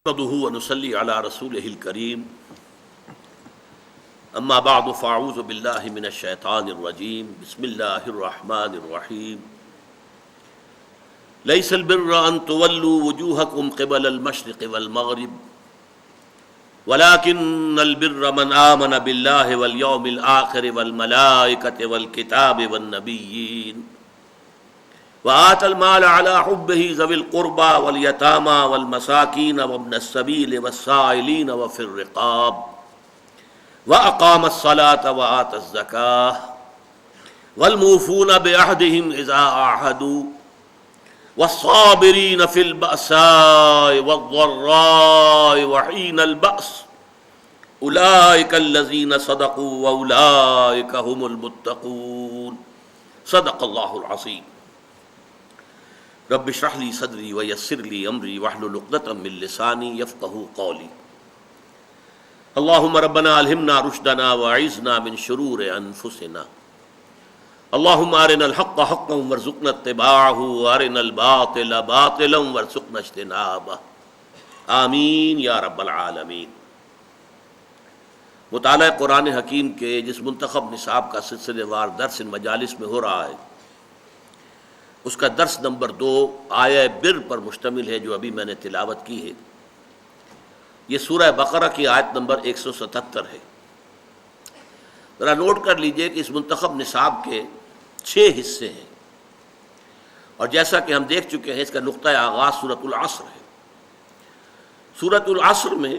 نحمده ونصلي على رسوله الكريم اما بعد فاعوذ بالله من الشيطان الرجيم بسم الله الرحمن الرحيم ليس البر ان تولوا وجوهكم قبل المشرق والمغرب ولكن البر من آمن بالله واليوم الآخر والملائكة والكتاب والنبيين وآتى المال على حبه ذوي القربى واليتامى والمساكين وابن السبيل والسائلين وفي الرقاب وأقام الصلاة وآتى الزكاة والموفون بعهدهم إذا عاهدوا والصابرين في البأساء والضراء وحين البأس أولئك الذين صدقوا وأولئك هم المتقون صدق الله العظيم رب اشرح لي صدري ويسر لي امري واحلل عقدة من لساني يفقهوا قولي اللهم ربنا الهمنا رشدنا واعذنا من شرور انفسنا اللهم ارنا الحق حقا وارزقنا اتباعه وارنا الباطل باطلا وارزقنا اجتنابه آمین یا رب العالمین۔ مطالعہ قرآن حکیم کے جس منتخب نصاب کا سلسلے وار درس ان مجالس میں ہو رہا ہے، اس کا درس نمبر 2 آیہ بر پر مشتمل ہے جو ابھی میں نے تلاوت کی ہے۔ یہ سورہ بقرہ کی آیت نمبر 177 ہے۔ ذرا نوٹ کر لیجئے کہ اس منتخب نصاب کے 6 حصے ہیں، اور جیسا کہ ہم دیکھ چکے ہیں اس کا نقطہ آغاز سورۃ العصر ہے۔ سورۃ العصر میں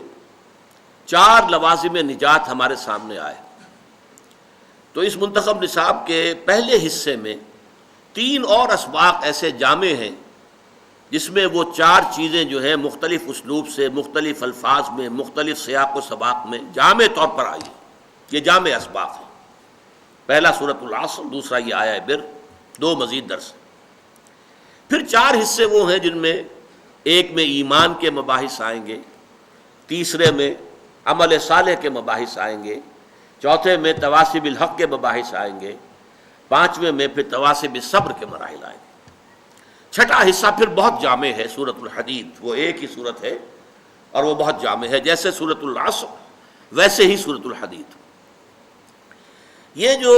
4 لوازم نجات ہمارے سامنے آئے، تو اس منتخب نصاب کے پہلے حصے میں 3 اور اسباق ایسے جامع ہیں جس میں وہ 4 چیزیں جو ہیں مختلف اسلوب سے، مختلف الفاظ میں، مختلف سیاق و سباق میں جامع طور پر آئی ہیں۔ یہ جامع اسباق ہیں، پہلا سورۃ العصر، دوسرا یہ آیہ بر، 2 مزید درس۔ پھر 4 حصے وہ ہیں جن میں ایک میں ایمان کے مباحث آئیں گے، تیسرے میں عمل صالح کے مباحث آئیں گے، چوتھے میں تواصی بالحق کے مباحث آئیں گے، 5ویں میں پھر تواصی بالصبر کے مراحل آئیں گے۔ چھٹا حصہ پھر بہت جامع ہے، سورۃ الحدید، وہ ایک ہی سورت ہے اور وہ بہت جامع ہے، جیسے سورۃ العصر ویسے ہی سورۃ الحدید۔ یہ جو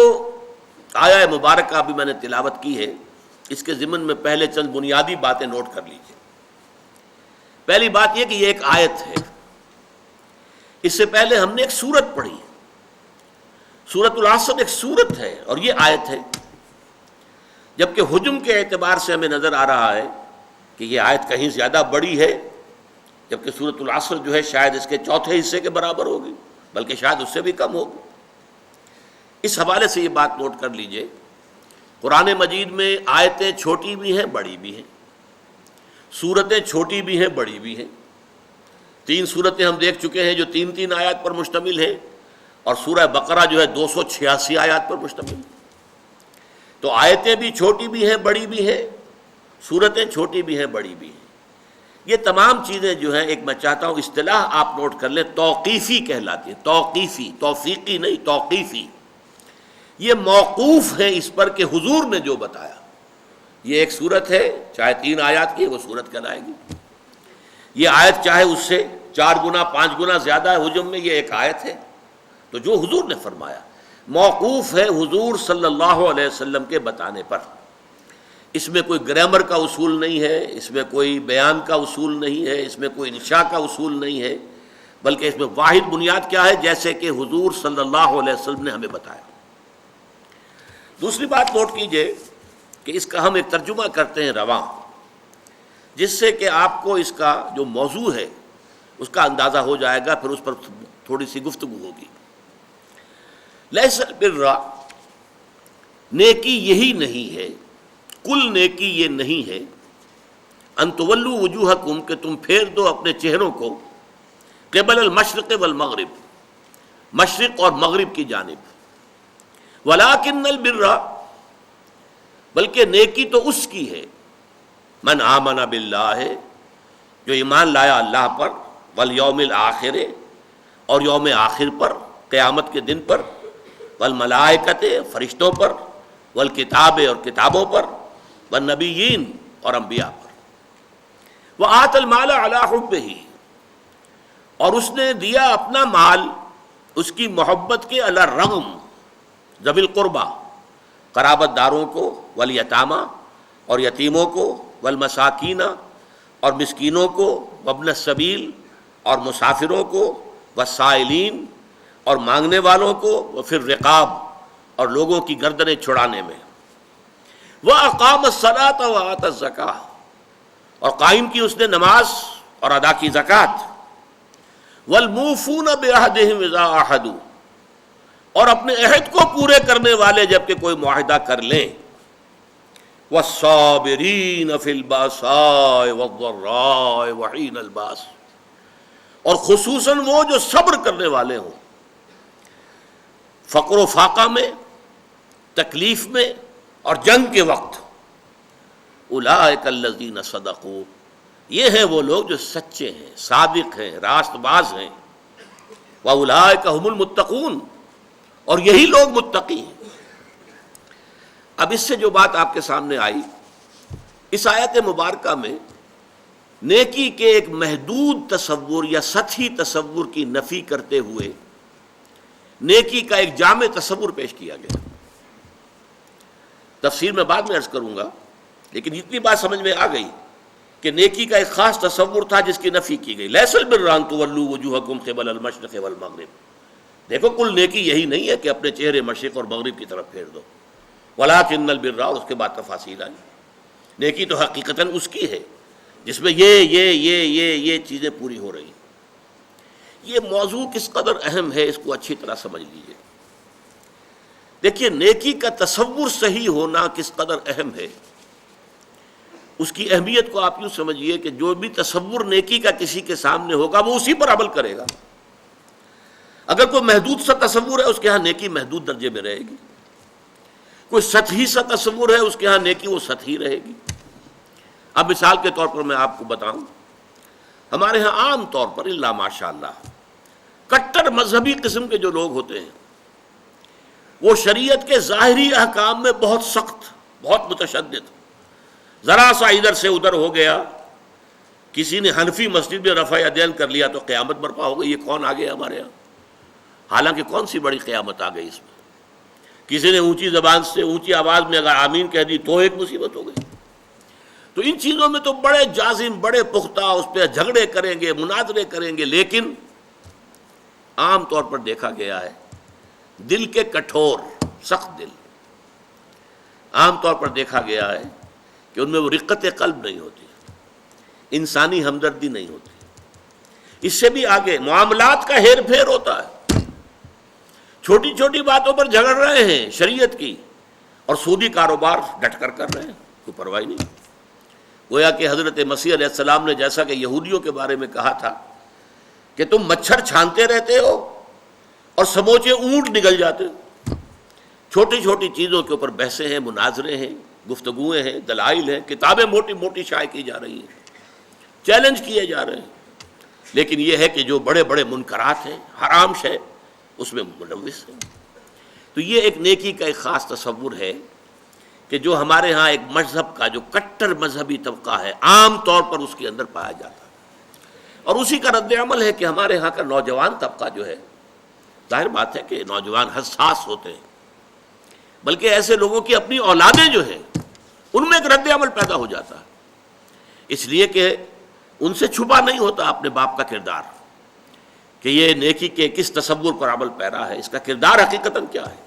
آیہ مبارکہ ابھی میں نے تلاوت کی ہے، اس کے ضمن میں پہلے چند بنیادی باتیں نوٹ کر لیجیے۔ پہلی بات یہ کہ یہ ایک آیت ہے، اس سے پہلے ہم نے ایک سورت پڑھی، سورۃ العصر ایک سورت ہے اور یہ آیت ہے، جبکہ حجم کے اعتبار سے ہمیں نظر آ رہا ہے کہ یہ آیت کہیں زیادہ بڑی ہے، جبکہ سورۃ العصر جو ہے شاید اس کے چوتھے حصے کے برابر ہوگی، بلکہ شاید اس سے بھی کم ہوگی۔ اس حوالے سے یہ بات نوٹ کر لیجئے، قرآن مجید میں آیتیں چھوٹی بھی ہیں بڑی بھی ہیں، سورتیں چھوٹی بھی ہیں بڑی بھی ہیں۔ 3 سورتیں ہم دیکھ چکے ہیں جو 3 آیات پر مشتمل ہیں، اور سورہ بقرہ جو ہے 286 آیات پر مشتمل ہے۔ تو آیتیں بھی چھوٹی بھی ہیں بڑی بھی ہیں، سورتیں چھوٹی بھی ہیں بڑی بھی ہیں۔ یہ تمام چیزیں جو ہیں، ایک میں چاہتا ہوں اصطلاح آپ نوٹ کر لیں، توقیفی کہلاتی ہیں، توقیفی، توفیقی نہیں، توقیفی۔ یہ موقوف ہے اس پر کہ حضور نے جو بتایا۔ یہ ایک سورت ہے، چاہے 3 آیات کی ہے وہ سورت کہلائے گی۔ یہ آیت چاہے اس سے 4 گنا 5 گنا زیادہ ہے حجم میں، یہ ایک آیت ہے۔ تو جو حضور نے فرمایا موقوف ہے حضور صلی اللہ علیہ وسلم کے بتانے پر۔ اس میں کوئی گرامر کا اصول نہیں ہے، اس میں کوئی بیان کا اصول نہیں ہے، اس میں کوئی انشاء کا اصول نہیں ہے، بلکہ اس میں واحد بنیاد کیا ہے، جیسے کہ حضور صلی اللہ علیہ وسلم نے ہمیں بتایا۔ دوسری بات نوٹ کیجئے کہ اس کا ہم ایک ترجمہ کرتے ہیں رواں، جس سے کہ آپ کو اس کا جو موضوع ہے اس کا اندازہ ہو جائے گا، پھر اس پر تھوڑی سی گفتگو ہوگی۔ لیس البر، نیکی یہی نہیں ہے، کل نیکی یہ نہیں ہے، ان تولوا وجوہکم، کہ تم پھیر دو اپنے چہروں کو، قبل المشرق والمغرب، مشرق اور مغرب کی جانب، ولکن البر، بلکہ نیکی تو اس کی ہے، من آمن باللہ، جو ایمان لایا اللہ پر، والیوم الآخر، اور یوم آخر پر، قیامت کے دن پر، والملائکۃ، فرشتوں پر، والکتاب، اور کتابوں پر، والنبیین، اور انبیاء پر، وآت المال علی حبہ، اور اس نے دیا اپنا مال اس کی محبت کے علی الرغم ذوی القربہ، قرابت داروں کو، والیتامہ اور یتیموں کو، والمساکین اور مسکینوں کو، وابن السبیل اور مسافروں کو، والسائلین اور مانگنے والوں کو، وفی الرقاب اور لوگوں کی گردنیں چھڑانے میں، وَأَقَامَ الصَّلَاةَ وَآتَى الزَّكَاةَ اور قائم کی اس نے نماز اور ادا کی زکوٰۃ، وَالْمُوفُونَ بِعَهْدِهِمْ إِذَا عَاهَدُوا اور اپنے عہد کو پورے کرنے والے جب کہ کوئی معاہدہ کر لیں، وَالصَّابِرِينَ فِي الْبَأْسَاءِ وَالضَّرَّاءِ وَحِينَ الْبَأْسِ اور خصوصاً وہ جو صبر کرنے والے ہوں فقر و فاقہ میں، تکلیف میں اور جنگ کے وقت۔ اولئک الذین صدقوا یہ ہیں وہ لوگ جو سچے ہیں، صادق ہیں، راست باز ہیں، واولئک هم المتقون اور یہی لوگ متقی ہیں۔ اب اس سے جو بات آپ کے سامنے آئی، اس آیت مبارکہ میں نیکی کے ایک محدود تصور یا سطحی تصور کی نفی کرتے ہوئے نیکی کا ایک جامع تصور پیش کیا گیا۔ تفسیر میں بعد میں عرض کروں گا، لیکن اتنی بات سمجھ میں آ گئی کہ نیکی کا ایک خاص تصور تھا جس کی نفی کی گئی۔ لیس البر ان تولوا وجوہکم قبل المشرق والمغرب، دیکھو کل نیکی یہی نہیں ہے کہ اپنے چہرے مشرق اور مغرب کی طرف پھیر دو، ولکن البر اور اس کے بعد تفاصیل آئی۔ نیکی تو حقیقتاً اس کی ہے جس میں یہ چیزیں پوری ہو رہی ہیں۔ یہ موضوع کس قدر اہم ہے اس کو اچھی طرح سمجھ لیجیے۔ دیکھیے نیکی کا تصور صحیح ہونا کس قدر اہم ہے، اس کی اہمیت کو آپ یوں سمجھیے کہ جو بھی تصور نیکی کا کسی کے سامنے ہوگا وہ اسی پر عمل کرے گا۔ اگر کوئی محدود سا تصور ہے اس کے ہاں نیکی محدود درجے میں رہے گی، کوئی سطحی سا تصور ہے اس کے ہاں نیکی وہ سطحی رہے گی۔ اب مثال کے طور پر میں آپ کو بتاؤں، ہمارے ہاں عام طور پر الا ماشاء اللہ کٹر مذہبی قسم کے جو لوگ ہوتے ہیں وہ شریعت کے ظاہری احکام میں بہت سخت، بہت متشدد، ذرا سا ادھر سے ادھر ہو گیا، کسی نے حنفی مسجد میں رفع یدین کر لیا تو قیامت برپا ہو گئی، یہ کون آ گیا ہمارے یہاں؟ حالانکہ کون سی بڑی قیامت آ گئی اس میں؟ کسی نے اونچی زبان سے اونچی آواز میں اگر آمین کہہ دی تو ایک مصیبت ہو گئی۔ تو ان چیزوں میں تو بڑے جازم، بڑے پختہ اس پہ جھگڑے کریں گے، مناظرے کریں گے، لیکن عام طور پر دیکھا گیا ہے دل کے کٹھور، سخت دل، عام طور پر دیکھا گیا ہے کہ ان میں وہ رقت قلب نہیں ہوتی، انسانی ہمدردی نہیں ہوتی۔ اس سے بھی آگے معاملات کا ہیر پھیر ہوتا ہے، چھوٹی چھوٹی باتوں پر جھگڑ رہے ہیں شریعت کی، اور سودی کاروبار ڈٹ کر کر رہے ہیں، کوئی پرواہ نہیں۔ گویا کہ حضرت مسیح علیہ السلام نے جیسا کہ یہودیوں کے بارے میں کہا تھا کہ تم مچھر چھانتے رہتے ہو اور سموچے اونٹ نگل جاتے ہو۔ چھوٹی چھوٹی چیزوں کے اوپر بحثیں ہیں، مناظرے ہیں، گفتگویں ہیں، دلائل ہیں، کتابیں موٹی موٹی شائع کی جا رہی ہیں، چیلنج کیے جا رہے ہیں، لیکن یہ ہے کہ جو بڑے بڑے منکرات ہیں، حرام شے، اس میں ملوث ہیں۔ تو یہ ایک نیکی کا ایک خاص تصور ہے کہ جو ہمارے ہاں ایک مذہب کا جو کٹر مذہبی طبقہ ہے عام طور پر اس کے اندر پایا جاتا ہے، اور اسی کا رد عمل ہے کہ ہمارے ہاں کا نوجوان طبقہ جو ہے، ظاہر بات ہے کہ نوجوان حساس ہوتے ہیں، بلکہ ایسے لوگوں کی اپنی اولادیں جو ہیں ان میں ایک رد عمل پیدا ہو جاتا ہے، اس لیے کہ ان سے چھپا نہیں ہوتا اپنے باپ کا کردار کہ یہ نیکی کے کس تصور پر عمل پیرا ہے، اس کا کردار حقیقتاً کیا ہے۔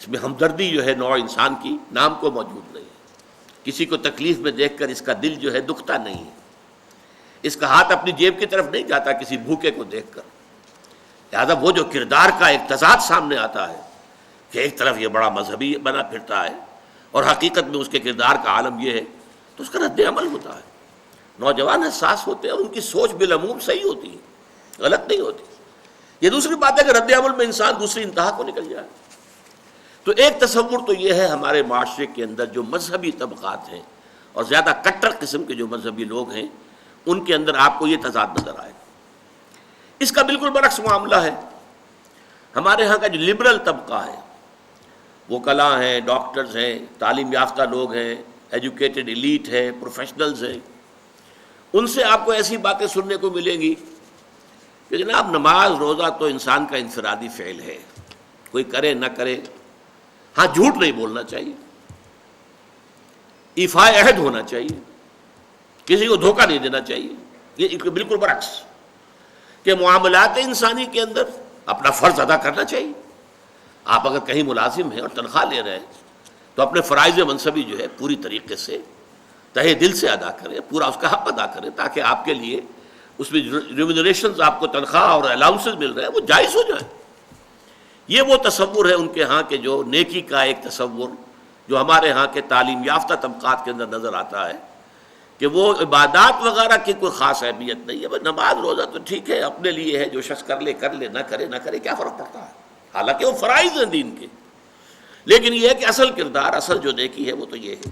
اس میں ہمدردی جو ہے نوع انسان کی نام کو موجود نہیں ہے، کسی کو تکلیف میں دیکھ کر اس کا دل جو ہے دکھتا نہیں ہے، اس کا ہاتھ اپنی جیب کی طرف نہیں جاتا کسی بھوکے کو دیکھ کر۔ لہذا وہ جو کردار کا ایک تضاد سامنے آتا ہے کہ ایک طرف یہ بڑا مذہبی بنا پھرتا ہے اور حقیقت میں اس کے کردار کا عالم یہ ہے، تو اس کا رد عمل ہوتا ہے۔ نوجوان حساس ہوتے ہیں، ان کی سوچ بالعموم صحیح ہوتی ہے، غلط نہیں ہوتی۔ یہ دوسری بات ہے کہ رد عمل میں انسان دوسری انتہا کو نکل جائے۔ تو ایک تصور تو یہ ہے ہمارے معاشرے کے اندر جو مذہبی طبقات ہیں اور زیادہ کٹر قسم کے جو مذہبی لوگ ہیں ان کے اندر آپ کو یہ تضاد نظر آئے۔ اس کا بالکل برعکس معاملہ ہے ہمارے ہاں کا جو لبرل طبقہ ہے، وکلاء ہیں، ڈاکٹرز ہیں، تعلیم یافتہ لوگ ہیں، ایجوکیٹڈ ایلیٹ ہے، پروفیشنلز ہیں، ان سے آپ کو ایسی باتیں سننے کو ملیں گی کہ جناب نماز روزہ تو انسان کا انفرادی فعل ہے، کوئی کرے نہ کرے، ہاں جھوٹ نہیں بولنا چاہیے، ایفاء عہد ہونا چاہیے، کسی کو دھوکہ نہیں دینا چاہیے. یہ بالکل برعکس کہ معاملات انسانی کے اندر اپنا فرض ادا کرنا چاہیے. آپ اگر کہیں ملازم ہیں اور تنخواہ لے رہے ہیں تو اپنے فرائض منصبی جو ہے پوری طریقے سے تہہ دل سے ادا کریں، پورا اس کا حق ادا کریں، تاکہ آپ کے لیے اس میں ریمونریشنز آپ کو تنخواہ اور الاؤنسز مل رہے ہیں وہ جائز ہو جائیں. یہ وہ تصور ہے ان کے ہاں کہ جو نیکی کا ایک تصور جو ہمارے ہاں کے تعلیم یافتہ طبقات کے اندر نظر آتا ہے کہ وہ عبادات وغیرہ کی کوئی خاص اہمیت نہیں ہے. نماز روزہ تو ٹھیک ہے اپنے لیے ہے، جو شخص کر لے کر لے، نہ کرے کیا فرق پڑتا ہے، حالانکہ وہ فرائض ہیں دین کے. لیکن یہ ہے کہ اصل کردار، اصل جو نیکی ہے وہ تو یہ ہے.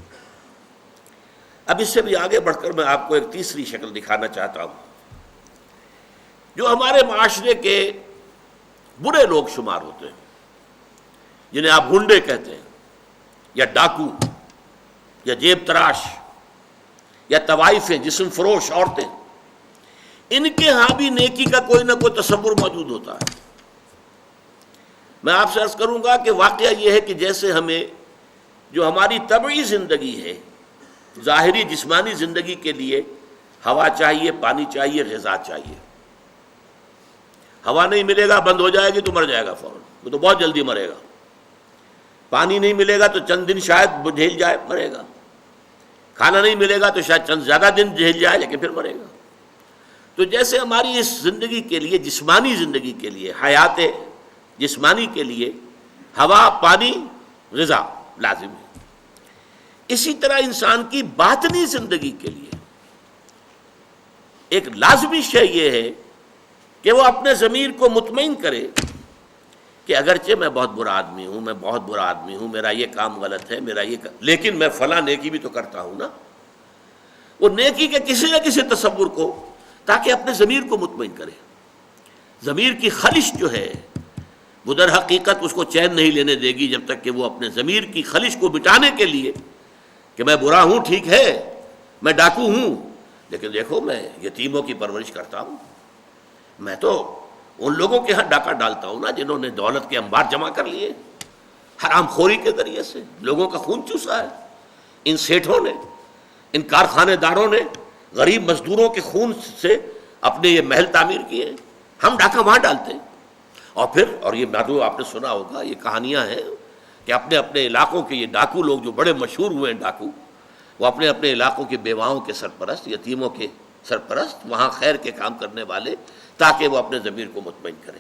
اب اس سے بھی آگے بڑھ کر میں آپ کو ایک تیسری شکل دکھانا چاہتا ہوں جو ہمارے معاشرے کے برے لوگ شمار ہوتے ہیں، جنہیں آپ گنڈے کہتے ہیں یا ڈاکو یا جیب تراش یا طوائفیں، جسم فروش عورتیں. ان کے ہاں بھی نیکی کا کوئی نہ کوئی تصور موجود ہوتا ہے. میں آپ سے عرض کروں گا کہ واقعہ یہ ہے کہ جیسے ہمیں جو ہماری طبعی زندگی ہے، ظاہری جسمانی زندگی کے لیے ہوا چاہیے، پانی چاہیے، غذا چاہیے. ہوا نہیں ملے گا بند ہو جائے گی تو مر جائے گا فوراً، وہ تو بہت جلدی مرے گا. پانی نہیں ملے گا تو چند دن شاید جھیل جائے، مرے گا. کھانا نہیں ملے گا تو شاید چند زیادہ دن جھیل جائے لیکن پھر مرے گا. تو جیسے ہماری اس زندگی کے لیے، جسمانی زندگی کے لیے، حیات جسمانی کے لیے ہوا، پانی، غذا لازم ہے، اسی طرح انسان کی باطنی زندگی کے لیے ایک لازمی شے یہ ہے کہ وہ اپنے ضمیر کو مطمئن کرے کہ اگرچہ میں بہت برا آدمی ہوں، میں بہت برا آدمی ہوں، میرا یہ کام غلط ہے، میرا یہ لیکن میں فلاں نیکی بھی تو کرتا ہوں نا. وہ نیکی کے کسی نہ کسی تصور کو، تاکہ اپنے ضمیر کو مطمئن کرے. ضمیر کی خلش جو ہے وہ در حقیقت اس کو چین نہیں لینے دے گی جب تک کہ وہ اپنے ضمیر کی خلش کو مٹانے کے لیے کہ میں برا ہوں، ٹھیک ہے، میں ڈاکو ہوں، لیکن دیکھو میں یتیموں کی پرورش کرتا ہوں، میں تو ان لوگوں کے ہاں ڈاکہ ڈالتا ہوں نا جنہوں نے دولت کے انبار جمع کر لیے، حرام خوری کے ذریعے سے لوگوں کا خون چوسا ہے. ان سیٹھوں نے، ان کارخانے داروں نے غریب مزدوروں کے خون سے اپنے یہ محل تعمیر کیے. ہم ڈاکہ وہاں ڈالتے ہیں. اور یہ نادو آپ نے سنا ہوگا، یہ کہانیاں ہیں کہ اپنے اپنے علاقوں کے یہ ڈاکو لوگ جو بڑے مشہور ہوئے ہیں ڈاکو، وہ اپنے اپنے علاقوں کے بیواؤں کے سرپرست، یتیموں کے سرپرست، وہاں خیر کے کام کرنے والے، تاکہ وہ اپنے ضمیر کو مطمئن کریں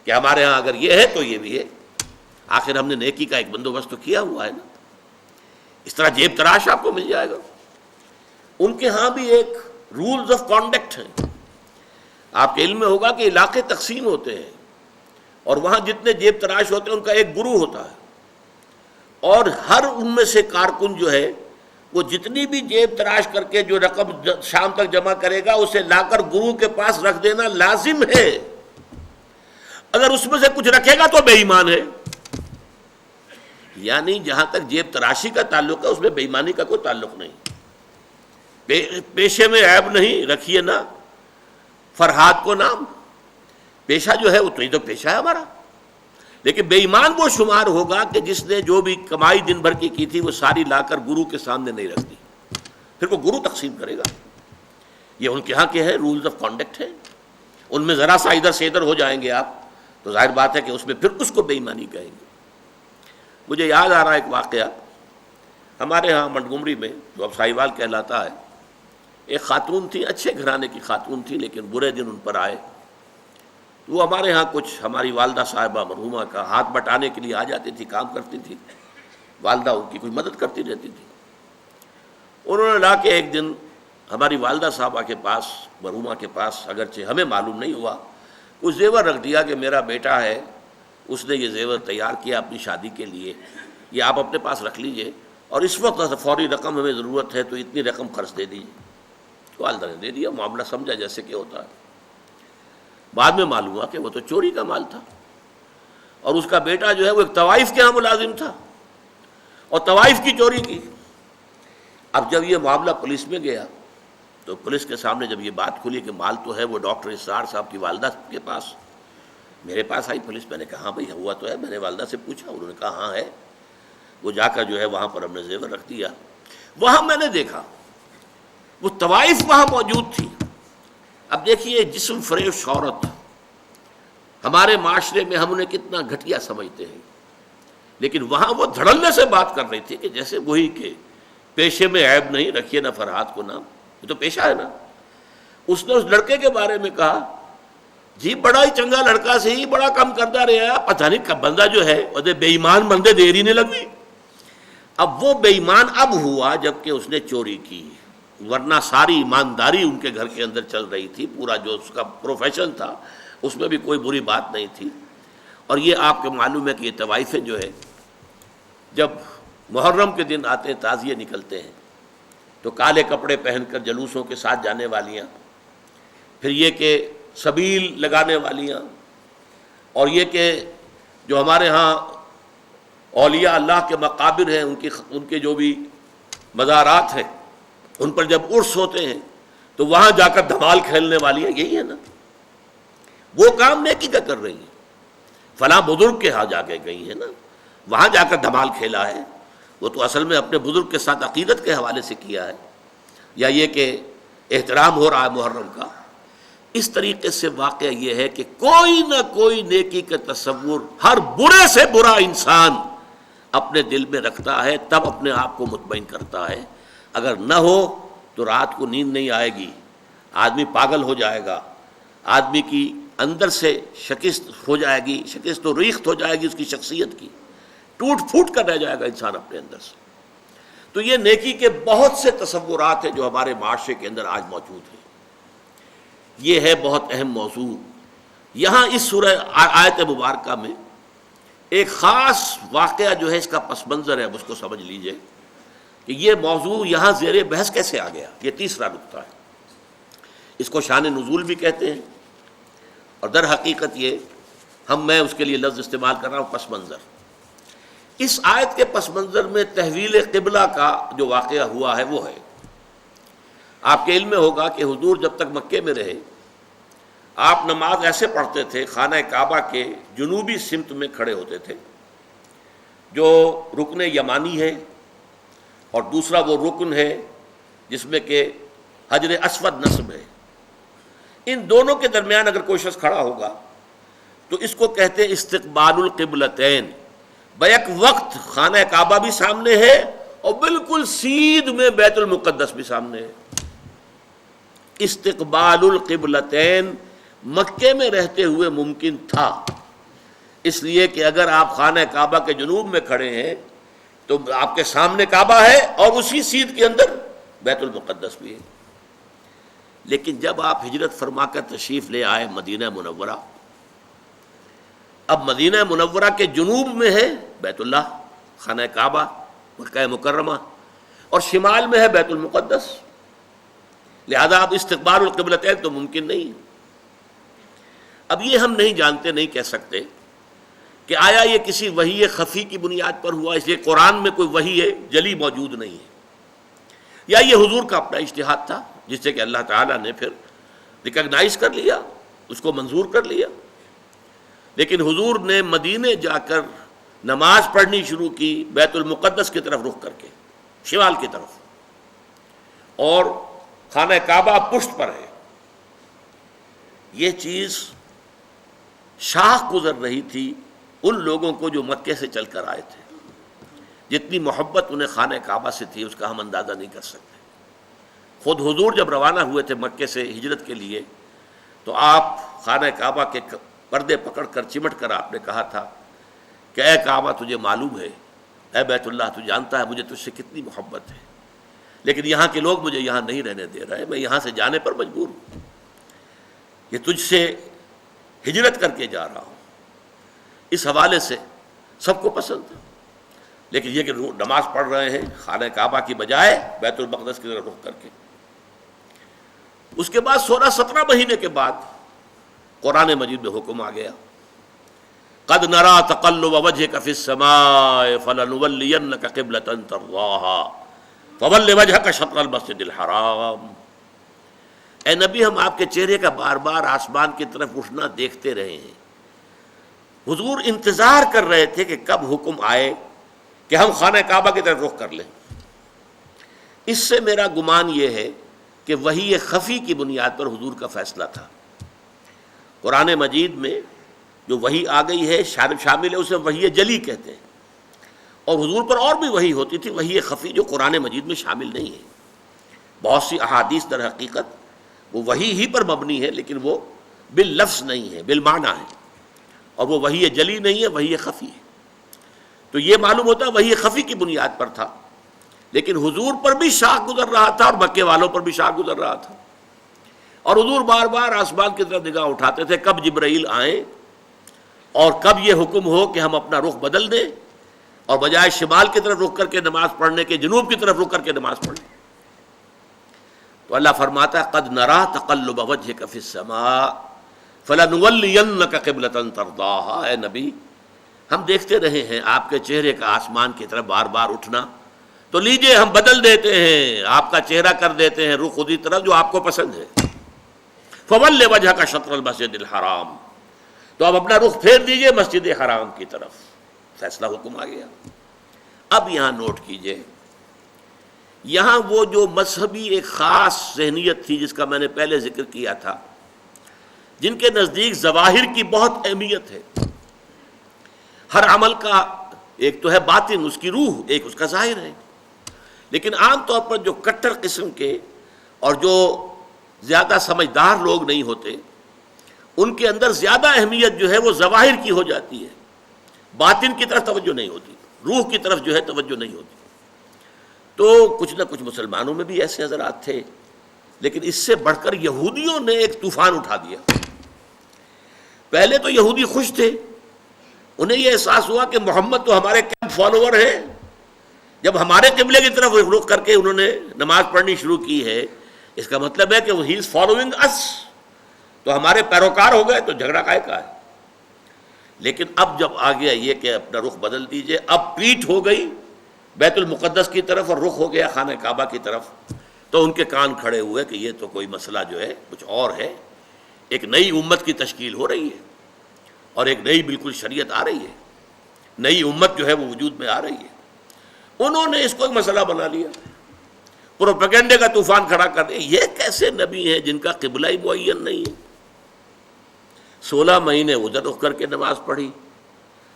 کہ ہمارے ہاں اگر یہ ہے تو یہ بھی ہے. آخر ہم نے نیکی کا ایک بندوبست تو کیا ہوا ہے نا. اس طرح جیب تراش آپ کو مل جائے گا. ان کے ہاں بھی ایک رولز آف کانڈکٹ ہیں. آپ کے علم میں ہوگا کہ علاقے تقسیم ہوتے ہیں اور وہاں جتنے جیب تراش ہوتے ہیں ان کا ایک گروہ ہوتا ہے، اور ہر ان میں سے کارکن جو ہے وہ جتنی بھی جیب تراش کر کے جو رقم شام تک جمع کرے گا اسے لا کر گروہ کے پاس رکھ دینا لازم ہے. اگر اس میں سے کچھ رکھے گا تو بے ایمان ہے. یعنی جہاں تک جیب تراشی کا تعلق ہے اس میں بے ایمانی کا کوئی تعلق نہیں. پیشے میں عیب نہیں، رکھیے نا فرحات کو نام. پیشہ جو ہے وہ تو پیشہ ہے ہمارا، لیکن بے ایمان وہ شمار ہوگا کہ جس نے جو بھی کمائی دن بھر کی تھی وہ ساری لا کر گرو کے سامنے نہیں رکھ دی، پھر وہ گرو تقسیم کرے گا. یہ ان کے ہاں کے ہیں رولز آف کانڈکٹ ہے. ان میں ذرا سا ادھر سے ادھر ہو جائیں گے آپ تو ظاہر بات ہے کہ اس میں پھر اس کو بے ایمانی کہیں گے. مجھے یاد آ رہا ایک واقعہ ہمارے ہاں منٹگمری میں جو اب ساہیوال کہلاتا ہے. ایک خاتون تھی، اچھے گھرانے کی خاتون تھی، لیکن برے دن ان پر آئے. وہ ہمارے ہاں کچھ ہماری والدہ صاحبہ مرحومہ کا ہاتھ بٹانے کے لیے آ جاتی تھی، کام کرتی تھی، والدہ ان کی کوئی مدد کرتی رہتی تھی. انہوں نے لا کے ایک دن ہماری والدہ صاحبہ کے پاس، مرحومہ کے پاس، اگرچہ ہمیں معلوم نہیں ہوا، کچھ زیور رکھ دیا کہ میرا بیٹا ہے، اس نے یہ زیور تیار کیا اپنی شادی کے لیے، یہ آپ اپنے پاس رکھ لیجئے اور اس وقت فوری رقم ہمیں ضرورت ہے تو اتنی رقم خرچ دے دیجیے. والدہ نے دے دیا، معاملہ سمجھا جیسے کہ ہوتا ہے. بعد میں معلوم ہوا کہ وہ تو چوری کا مال تھا، اور اس کا بیٹا جو ہے وہ ایک طوائف کے ہاں ملازم تھا اور طوائف کی چوری کی. اب جب یہ معاملہ پولیس میں گیا تو پولیس کے سامنے جب یہ بات کھلی کہ مال تو ہے وہ ڈاکٹر اسرار صاحب کی والدہ کے پاس، میرے پاس آئی پولیس، میں نے کہا ہاں بھائی ہوا تو ہے، میں نے والدہ سے پوچھا، انہوں نے کہا ہاں ہے۔ وہ جا کر جو ہے وہاں پر ہم نے زیور رکھ دیا۔ وہاں میں نے دیکھا وہ طوائف وہاں موجود تھی۔ اب دیکھیے جسم فریب عورت ہمارے معاشرے میں ہم انہیں کتنا گھٹیا سمجھتے ہیں، لیکن وہاں وہ دھڑلنے سے بات کر رہی تھی کہ جیسے وہی کہ پیشے میں عیب نہیں، رکھیے نہ فرحات کو نام، یہ تو پیشہ ہے نا۔ اس نے اس لڑکے کے بارے میں کہا جی بڑا ہی چنگا لڑکا سے ہی بڑا کم کرتا رہا، پتہ نہیں کب بندہ جو ہے وہ بے ایمان بندے دیر ہی نہیں لگی۔ اب وہ بے ایمان اب ہوا جب کہ اس نے چوری کی، ورنہ ساری ایمانداری ان کے گھر کے اندر چل رہی تھی، پورا جو اس کا پروفیشن تھا اس میں بھی کوئی بری بات نہیں تھی۔ اور یہ آپ کو معلوم ہے کہ یہ طوائفیں جو ہے جب محرم کے دن آتے ہیں، تعزیے نکلتے ہیں، تو کالے کپڑے پہن کر جلوسوں کے ساتھ جانے والیاں، پھر یہ کہ سبیل لگانے والیاں، اور یہ کہ جو ہمارے ہاں اولیاء اللہ کے مقابر ہیں ان کے جو بھی مزارات ہیں ان پر جب عرس ہوتے ہیں تو وہاں جا کر دھمال کھیلنے والی ہیں، یہی ہے نا، وہ کام نیکی کا کر رہی ہیں۔ فلاں بزرگ کے ہاں جا کے گئی ہیں نا، وہاں جا کر دھمال کھیلا ہے، وہ تو اصل میں اپنے بزرگ کے ساتھ عقیدت کے حوالے سے کیا ہے، یا یہ کہ احترام ہو رہا ہے محرم کا۔ اس طریقے سے واقعہ یہ ہے کہ کوئی نہ کوئی نیکی کا تصور ہر برے سے برا انسان اپنے دل میں رکھتا ہے، تب اپنے آپ کو مطمئن کرتا ہے۔ اگر نہ ہو تو رات کو نیند نہیں آئے گی، آدمی پاگل ہو جائے گا، آدمی کی اندر سے شکست ہو جائے گی، شکست و ریخت ہو جائے گی اس کی شخصیت کی، ٹوٹ پھوٹ کر رہ جائے گا انسان اپنے اندر سے۔ تو یہ نیکی کے بہت سے تصورات ہیں جو ہمارے معاشرے کے اندر آج موجود ہیں۔ یہ ہے بہت اہم موضوع۔ یہاں اس سورہ آیت مبارکہ میں ایک خاص واقعہ جو ہے اس کا پس منظر ہے، اس کو سمجھ لیجئے کہ یہ موضوع یہاں زیر بحث کیسے آ گیا۔ یہ تیسرا نقطہ ہے، اس کو شان نزول بھی کہتے ہیں، اور در حقیقت یہ میں اس کے لیے لفظ استعمال کر رہا ہوں پس منظر۔ اس آیت کے پس منظر میں تحویل قبلہ کا جو واقعہ ہوا ہے وہ ہے، آپ کے علم میں ہوگا کہ حضور جب تک مکے میں رہے آپ نماز ایسے پڑھتے تھے، خانہ کعبہ کے جنوبی سمت میں کھڑے ہوتے تھے، جو رکن یمانی ہے، اور دوسرا وہ رکن ہے جس میں کہ حجر اسود نصب ہے۔ ان دونوں کے درمیان اگر کوئی شخص کھڑا ہوگا تو اس کو کہتے ہیں استقبال القبلتین، بیک وقت خانہ کعبہ بھی سامنے ہے اور بالکل سیدھ میں بیت المقدس بھی سامنے ہے۔ استقبال القبلتین مکے میں رہتے ہوئے ممکن تھا، اس لیے کہ اگر آپ خانہ کعبہ کے جنوب میں کھڑے ہیں تو آپ کے سامنے کعبہ ہے اور اسی سیدھ کے اندر بیت المقدس بھی ہے۔ لیکن جب آپ ہجرت فرما کر تشریف لے آئے مدینہ منورہ، اب مدینہ منورہ کے جنوب میں ہے بیت اللہ، خانہ کعبہ مکہ مکرمہ، اور شمال میں ہے بیت المقدس، لہذا اب استقبال القبلتین تو ممکن نہیں۔ اب یہ ہم نہیں جانتے، نہیں کہہ سکتے کہ آیا یہ کسی وحی خفی کی بنیاد پر ہوا، اس لیے قرآن میں کوئی وحی جلی موجود نہیں ہے، یا یہ حضور کا اپنا اجتہاد تھا جس سے کہ اللہ تعالیٰ نے پھر ریکگنائز کر لیا، اس کو منظور کر لیا۔ لیکن حضور نے مدینے جا کر نماز پڑھنی شروع کی بیت المقدس کی طرف رخ کر کے، شمال کی طرف، اور خانہ کعبہ پشت پر ہے۔ یہ چیز شاخ گزر رہی تھی ان لوگوں کو جو مکے سے چل کر آئے تھے، جتنی محبت انہیں خانہ کعبہ سے تھی اس کا ہم اندازہ نہیں کر سکتے۔ خود حضور جب روانہ ہوئے تھے مکے سے ہجرت کے لیے تو آپ خانہ کعبہ کے پردے پکڑ کر چمٹ کر آپ نے کہا تھا کہ اے کعبہ تجھے معلوم ہے، اے بیت اللہ تو جانتا ہے مجھے تجھ سے کتنی محبت ہے، لیکن یہاں کے لوگ مجھے یہاں نہیں رہنے دے رہے، میں یہاں سے جانے پر مجبور ہوں، یہ تجھ سے ہجرت کر کے جا رہا ہوں۔ اس حوالے سے سب کو پسند تھا، لیکن یہ کہ نماز پڑھ رہے ہیں خانہ کعبہ کی بجائے بیت المقدس کی طرف رخ کر کے۔ اس کے بعد 16-17 مہینے کے بعد قرآن مجید میں حکم آ گیا، قد نرى تقلب وجهك في السماء فلنولينك قبلة ترضاها فول وجهك شطر المسجد الحرام۔ اے نبی ہم آپ کے چہرے کا بار بار آسمان کی طرف اٹھنا دیکھتے رہے ہیں۔ حضور انتظار کر رہے تھے کہ کب حکم آئے کہ ہم خانہ کعبہ کی طرف رخ کر لیں۔ اس سے میرا گمان یہ ہے کہ وحی خفی کی بنیاد پر حضور کا فیصلہ تھا۔ قرآن مجید میں جو وحی آ گئی ہے شامل ہے، اسے وحی جلی کہتے ہیں، اور حضور پر اور بھی وحی ہوتی تھی، وحی خفی جو قرآن مجید میں شامل نہیں ہے۔ بہت سی احادیث در حقیقت وہ وحی ہی پر مبنی ہے، لیکن وہ باللفظ نہیں ہے، بالمعنی ہے، اور وہ وحی جلی نہیں ہے، وحی خفی ہے۔ تو یہ معلوم ہوتا ہے وحی خفی کی بنیاد پر تھا، لیکن حضور پر بھی شاخ گزر رہا تھا اور مکے والوں پر بھی شاخ گزر رہا تھا، اور حضور بار بار آسمان کی طرف نگاہ اٹھاتے تھے کب جبرائیل آئیں اور کب یہ حکم ہو کہ ہم اپنا رخ بدل دیں اور بجائے شمال کی طرف رخ کر کے نماز پڑھنے کے جنوب کی طرف رخ کر کے نماز پڑھیں۔ تو اللہ فرماتا ہے قد نرا تقلب وجهك في السماء فلنولينك قبلة ترضاها۔ اے نبی ہم دیکھتے رہے ہیں آپ کے چہرے کا آسمان کی طرف بار بار اٹھنا، تو لیجئے ہم بدل دیتے ہیں، آپ کا چہرہ کر دیتے ہیں رخ خودی طرف جو آپ کو پسند ہے۔ فول وجهك شطر المسجد الحرام، تو اب اپنا رخ پھیر دیجئے مسجد حرام کی طرف۔ فیصلہ حکم آ گیا۔ اب یہاں نوٹ کیجئے، یہاں وہ جو مذہبی ایک خاص ذہنیت تھی جس کا میں نے پہلے ذکر کیا تھا، جن کے نزدیک ظواہر کی بہت اہمیت ہے۔ ہر عمل کا ایک تو ہے باطن، اس کی روح، ایک اس کا ظاہر ہے، لیکن عام طور پر جو کٹر قسم کے اور جو زیادہ سمجھدار لوگ نہیں ہوتے، ان کے اندر زیادہ اہمیت جو ہے وہ ظواہر کی ہو جاتی ہے، باطن کی طرف توجہ نہیں ہوتی، روح کی طرف جو ہے توجہ نہیں ہوتی۔ تو کچھ نہ کچھ مسلمانوں میں بھی ایسے حضرات تھے، لیکن اس سے بڑھ کر یہودیوں نے ایک طوفان اٹھا دیا۔ پہلے تو یہودی خوش تھے، انہیں یہ احساس ہوا کہ محمد تو ہمارے کیمپ فالوور ہیں، جب ہمارے قبلے کی طرف رخ کر کے انہوں نے نماز پڑھنی شروع کی ہے، اس کا مطلب ہے کہ وہ ہی از فالوئنگ اس، تو ہمارے پیروکار ہو گئے، تو جھگڑا کائے کا ہے۔ لیکن اب جب آ گیا یہ کہ اپنا رخ بدل دیجئے، اب پیٹھ ہو گئی بیت المقدس کی طرف اور رخ ہو گیا خانہ کعبہ کی طرف، تو ان کے کان کھڑے ہوئے کہ یہ تو کوئی مسئلہ جو ہے کچھ اور ہے، ایک نئی امت کی تشکیل ہو رہی ہے اور ایک نئی بالکل شریعت آ رہی ہے، نئی امت جو ہے وہ وجود میں آ رہی ہے۔ انہوں نے اس کو ایک مسئلہ بنا لیا، پروپیگنڈے کا طوفان کھڑا کر دیا۔ یہ کیسے نبی ہیں جن کا قبلہ ہی معین نہیں ہے؟ 16 مہینے ادھر رخ کر کے نماز پڑھی،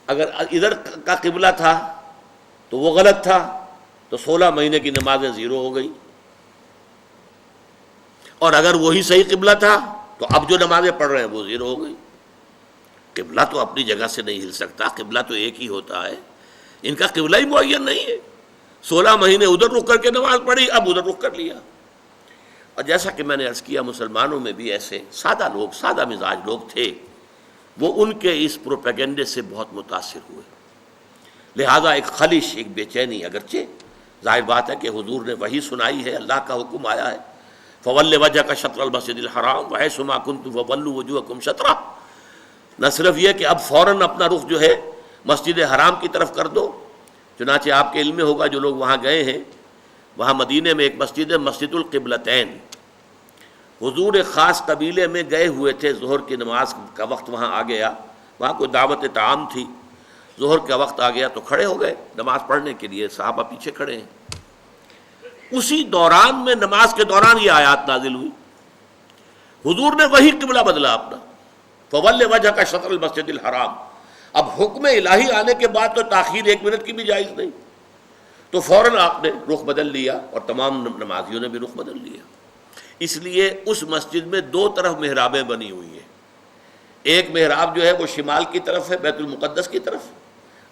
اگر ادھر کا قبلہ تھا تو وہ غلط تھا، تو 16 مہینے کی نمازیں زیرو ہو گئی، اور اگر وہی صحیح قبلہ تھا تو اب جو نمازیں پڑھ رہے ہیں وہ زیرو ہو گئی۔ قبلہ تو اپنی جگہ سے نہیں ہل سکتا، قبلہ تو ایک ہی ہوتا ہے، ان کا قبلہ ہی معین نہیں ہے۔ 16 مہینے ادھر رخ کر کے نماز پڑھی، اب ادھر رخ کر لیا۔ اور جیسا کہ میں نے عرض کیا، مسلمانوں میں بھی ایسے سادہ لوگ، سادہ مزاج لوگ تھے، وہ ان کے اس پروپیگنڈے سے بہت متاثر ہوئے، لہذا ایک خلش، ایک بے چینی، اگرچہ ظاہر بات ہے کہ حضور نے وحی سنائی ہے، اللہ کا حکم آیا ہے فَوَلِّ وَجْهَكَ شَطْرَ الْمَسْجِدِ الْحَرَامِ وَحَيْثُ مَا كُنتُمْ فَوَلُّوا وُجُوهَكُمْ شَطْرَهُ، نہ صرف یہ کہ اب فوراً اپنا رخ جو ہے مسجد حرام کی طرف کر دو، چنانچہ آپ کے علم میں ہوگا جو لوگ وہاں گئے ہیں، وہاں مدینے میں ایک مسجد ہے مسجد القبلتین، حضور ایک خاص قبیلے میں گئے ہوئے تھے، ظہر کی نماز کا وقت وہاں آ گیا، وہاں کوئی دعوت طعام تھی، ظہر کا وقت آ گیا تو کھڑے ہو گئے نماز پڑھنے کے لیے، صحابہ پیچھے کھڑے ہیں۔ اسی دوران میں، نماز کے دوران یہ آیات نازل ہوئی، حضور نے وہی قبلہ بدلا اپنا، فَوَلِّ وَجْهَكَ شَطْرَ الْمَسْجِدِ الْحَرَامِ۔ اب حکم الہی آنے کے بعد تو تاخیر 1 منٹ کی بھی جائز نہیں، تو فوراً آپ نے رخ بدل لیا اور تمام نمازیوں نے بھی رخ بدل لیا۔ اس لیے اس مسجد میں 2 طرف محرابیں بنی ہوئی ہیں، ایک محراب جو ہے وہ شمال کی طرف ہے بیت المقدس کی طرف،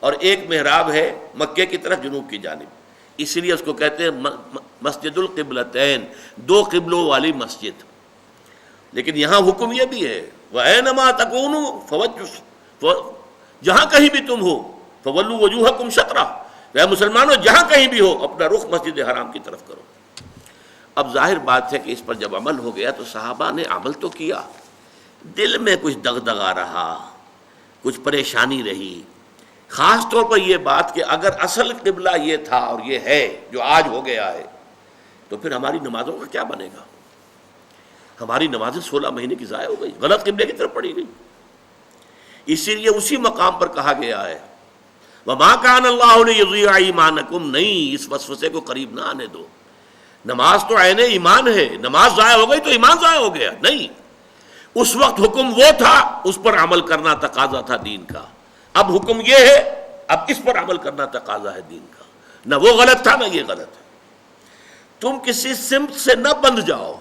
اور ایک محراب ہے مکے کی طرف جنوب کی جانب، اس لیے اس کو کہتے ہیں مسجد القبلتین، 2 قبلوں والی مسجد۔ لیکن یہاں حکم یہ بھی ہے وَأَيْنَمَا تَكُونُوا جہاں کہیں بھی تم ہو فَوَلُّوا وُجُوهَكُمْ شَطْرَهُ، اے مسلمانوں جہاں کہیں بھی ہو اپنا رخ مسجد حرام کی طرف کرو۔ اب ظاہر بات ہے کہ اس پر جب عمل ہو گیا تو صحابہ نے عمل تو کیا، دل میں کچھ دغدغہ رہا، کچھ پریشانی رہی، خاص طور پر یہ بات کہ اگر اصل قبلہ یہ تھا اور یہ ہے جو آج ہو گیا ہے، تو پھر ہماری نمازوں کا کیا بنے گا؟ ہماری نمازیں 16 مہینے کی ضائع ہو گئی، غلط قبلے کی طرف پڑھی گئی. اسی لیے اسی مقام پر کہا گیا ہے وَمَا كَانَ اللَّهُ لِيُضِيعَ إِيمَانَكُمْ، نہیں اس وسوسے کو قریب نہ آنے دو. نماز تو عین ایمان ہے، نماز ضائع ہو گئی تو ایمان ضائع ہو گیا نہیں. اس وقت حکم وہ تھا، اس پر عمل کرنا تقاضا تھا دین کا. اب حکم یہ ہے، اب اس پر عمل کرنا تقاضا ہے دین کا. نہ وہ غلط تھا نہ یہ غلط ہے. تم کسی سمت سے نہ بندھ جاؤ،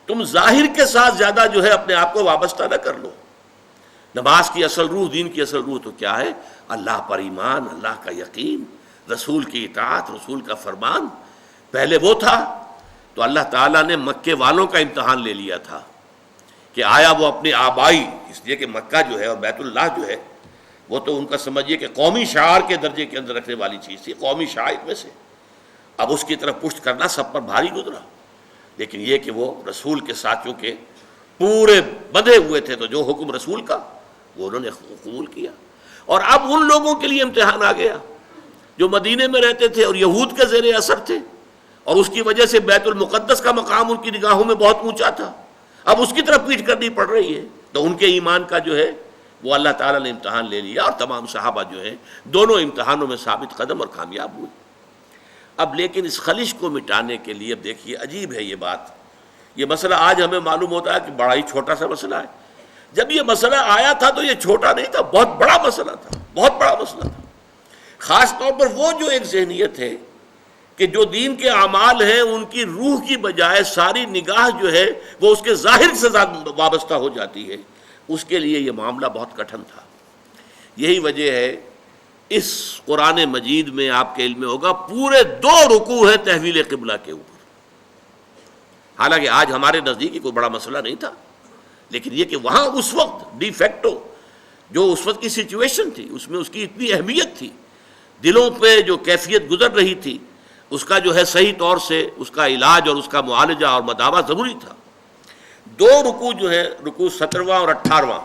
تم ظاہر کے ساتھ زیادہ جو ہے اپنے آپ کو وابستہ نہ کر لو. نماز کی اصل روح، دین کی اصل روح تو کیا ہے؟ اللہ پر ایمان، اللہ کا یقین، رسول کی اطاعت، رسول کا فرمان. پہلے وہ تھا تو اللہ تعالیٰ نے مکے والوں کا امتحان لے لیا تھا کہ آیا وہ اپنے آبائی، اس لیے کہ مکہ جو ہے اور بیت اللہ جو ہے وہ تو ان کا سمجھیے کہ قومی شعار کے درجے کے اندر رکھنے والی چیز تھی، قومی شعائر میں سے. اب اس کی طرف پشت کرنا سب پر بھاری گزرا. لیکن یہ کہ وہ رسول کے ساتھیوں کے پورے بندھے ہوئے تھے، تو جو حکم رسول کا وہ انہوں نے قبول کیا. اور اب ان لوگوں کے لیے امتحان آ گیا جو مدینے میں رہتے تھے اور یہود کے زیر اثر تھے، اور اس کی وجہ سے بیت المقدس کا مقام ان کی نگاہوں میں بہت اونچا تھا. اب اس کی طرف پیٹ کرنی پڑ رہی ہے. تو ان کے ایمان کا جو ہے وہ اللہ تعالیٰ نے امتحان لے لیا، اور تمام صحابہ جو ہیں دونوں امتحانوں میں ثابت قدم اور کامیاب ہوئے. اب لیکن اس خلش کو مٹانے کے لیے اب دیکھیے عجیب ہے یہ بات. یہ مسئلہ آج ہمیں معلوم ہوتا ہے کہ بڑا ہی چھوٹا سا مسئلہ ہے. جب یہ مسئلہ آیا تھا تو یہ چھوٹا نہیں تھا، بہت بڑا مسئلہ تھا، بہت بڑا مسئلہ تھا. خاص طور پر وہ جو ایک ذہنیت ہے کہ جو دین کے اعمال ہیں ان کی روح کی بجائے ساری نگاہ جو ہے وہ اس کے ظاہر سے وابستہ ہو جاتی ہے، اس کے لیے یہ معاملہ بہت کٹھن تھا. یہی وجہ ہے اس قرآن مجید میں آپ کے علم میں ہوگا پورے 2 رکوع ہیں تحویل قبلہ کے اوپر. حالانکہ آج ہمارے نزدیک کوئی بڑا مسئلہ نہیں تھا، لیکن یہ کہ وہاں اس وقت ڈی فیکٹو جو اس وقت کی سچویشن تھی اس میں اس کی اتنی اہمیت تھی، دلوں پہ جو کیفیت گزر رہی تھی اس کا جو ہے صحیح طور سے اس کا علاج اور اس کا معالجہ اور مداوع ضروری تھا. 2 رکوع جو ہے، رکوع 17واں اور 18واں،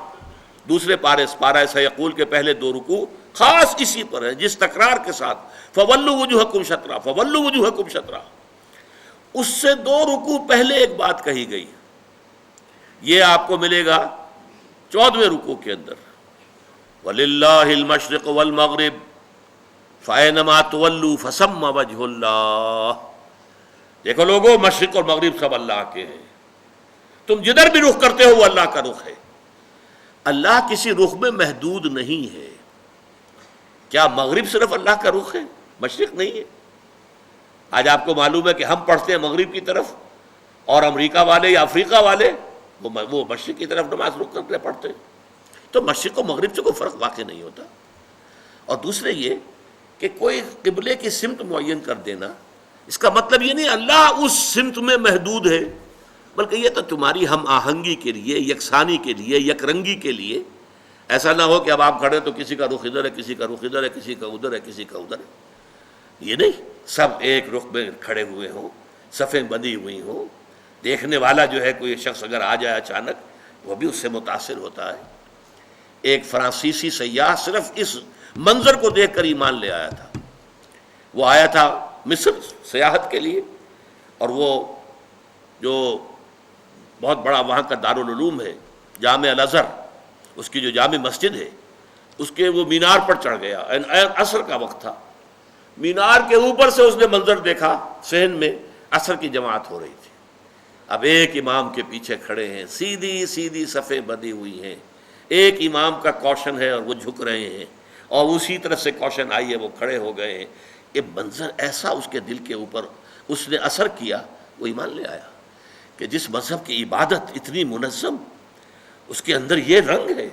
دوسرے پارہ سیقول کے پہلے 2 رکوع خاص اسی پر ہے جس تکرار کے ساتھ فَوَلُّوا وُجُوهَكُمْ شَطْرَهُ فَوَلُّوا وُجُوهَكُمْ شَطْرَهُ. اس سے 2 رکوع پہلے ایک بات کہی گئی، یہ آپ کو ملے گا 14ویں رکوع کے اندر وَلِلَّهِ الْمَشْرِقُ وَالْمَغْرِبُ فَأَيْنَمَا تُوَلُّوا فَثَمَّ وَجْهُ اللَّهِ. دیکھو لوگو، مشرق اور مغرب سب اللہ کے ہیں، تم جدھر بھی رخ کرتے ہو وہ اللہ کا رخ ہے. اللہ کسی رخ میں محدود نہیں ہے. کیا مغرب صرف اللہ کا رخ ہے، مشرق نہیں ہے؟ آج آپ کو معلوم ہے کہ ہم پڑھتے ہیں مغرب کی طرف، اور امریکہ والے یا افریقہ والے وہ مشرق کی طرف نماز رخ کرتے پڑھتے ہیں. تو مشرق و مغرب سے کوئی فرق واقع نہیں ہوتا. اور دوسرے یہ کہ کوئی قبلے کی سمت معین کر دینا، اس کا مطلب یہ نہیں اللہ اس سمت میں محدود ہے، بلکہ یہ تو تمہاری ہم آہنگی کے لیے، یکسانی کے لیے، یک رنگی کے لیے. ایسا نہ ہو کہ اب آپ کھڑے تو کسی کا رخ ادھر ہے، کسی کا رخ ادھر ہے، کسی کا ادھر ہے، کسی کا ادھر ہے. یہ نہیں، سب ایک رخ میں کھڑے ہوئے ہوں، صفیں بندھی ہوئی ہوں. دیکھنے والا جو ہے کوئی شخص اگر آ جائے اچانک وہ بھی اس سے متاثر ہوتا ہے. ایک فرانسیسی سیاح صرف اس منظر کو دیکھ کر ایمان لے آیا تھا. وہ آیا تھا مصر سیاحت کے لیے، اور وہ جو بہت بڑا وہاں کا دارالعلوم ہے جامع الازہر، اس کی جو جامع مسجد ہے اس کے وہ مینار پر چڑھ گیا. عصر کا وقت تھا. مینار کے اوپر سے اس نے منظر دیکھا، صحن میں عصر کی جماعت ہو رہی تھی. اب ایک امام کے پیچھے کھڑے ہیں، سیدھی سیدھی صفیں بندھی ہوئی ہیں، ایک امام کا کوشن ہے اور وہ جھک رہے ہیں، اور اسی طرح سے کوشن آئی ہے وہ کھڑے ہو گئے ہیں. یہ منظر ایسا اس کے دل کے اوپر اس نے اثر کیا، وہ ایمان لے آیا کہ جس مذہب کی عبادت اتنی منظم، اس کے اندر یہ رنگ ہے،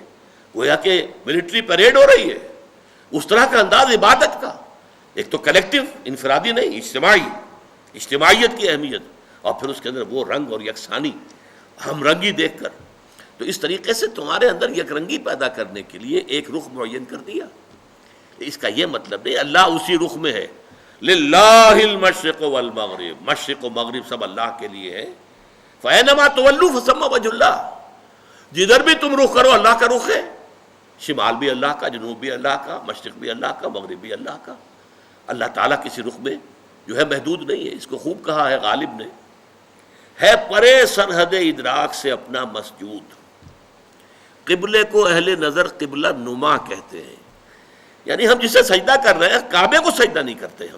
گویا کہ ملٹری پریڈ ہو رہی ہے، اس طرح کا انداز عبادت کا. ایک تو کلیکٹیو، انفرادی نہیں، اجتماعیت کی اہمیت، اور پھر اس کے اندر وہ رنگ اور یکسانی، ہم رنگی دیکھ کر. تو اس طریقے سے تمہارے اندر یک رنگی پیدا کرنے کے لیے ایک رخ معین کر دیا. اس کا یہ مطلب نہیں اللہ اسی رخ میں ہے. للہ المشرق والمغرب، مشرق و مغرب سب اللہ کے لیے ہے. فَأَيْنَمَا تُوَلُّوا فَثَمَّ وَجْهُ اللَّهِ، جدھر بھی تم رخ کرو اللہ کا رخ ہے. شمال بھی اللہ کا، جنوب بھی اللہ کا، مشرق بھی اللہ کا، مغرب بھی اللہ کا. اللہ تعالیٰ کسی رخ میں جو ہے محدود نہیں ہے. اس کو خوب کہا ہے غالب نے، ہے پرے سرحد ادراک سے اپنا مسجود. قبلے کو اہل نظر قبلہ نما کہتے ہیں، یعنی ہم جسے سجدہ کر رہے ہیں کعبے کو سجدہ نہیں کرتے ہم.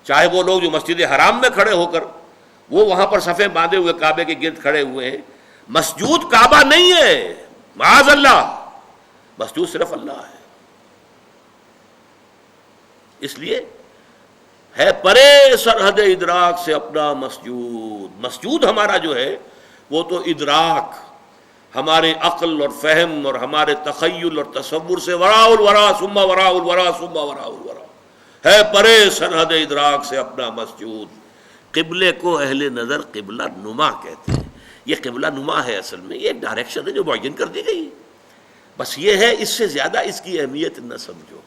چاہے وہ لوگ جو مسجد حرام میں کھڑے ہو کر وہ وہاں پر صفیں باندھے ہوئے کعبے کے گرد کھڑے ہوئے ہیں، مسجود کعبہ نہیں ہے، معاذ اللہ، مسجود صرف اللہ ہے. اس لیے ہے پرے سرحد ادراک سے اپنا مسجود. مسجود ہمارا جو ہے وہ تو ادراک، ہمارے عقل اور فہم اور ہمارے تخیل اور تصور سے وراء الورا ثم وراء الورا ثم وراء الورا، ہے پرے سرحد ادراک سے اپنا مسجود. قبلے کو اہل نظر قبلہ نما کہتے ہیں. یہ قبلہ نما ہے، اصل میں یہ ڈائریکشن ہے جو معین کر دی گئی. بس یہ ہے، اس سے زیادہ اس کی اہمیت نہ سمجھو.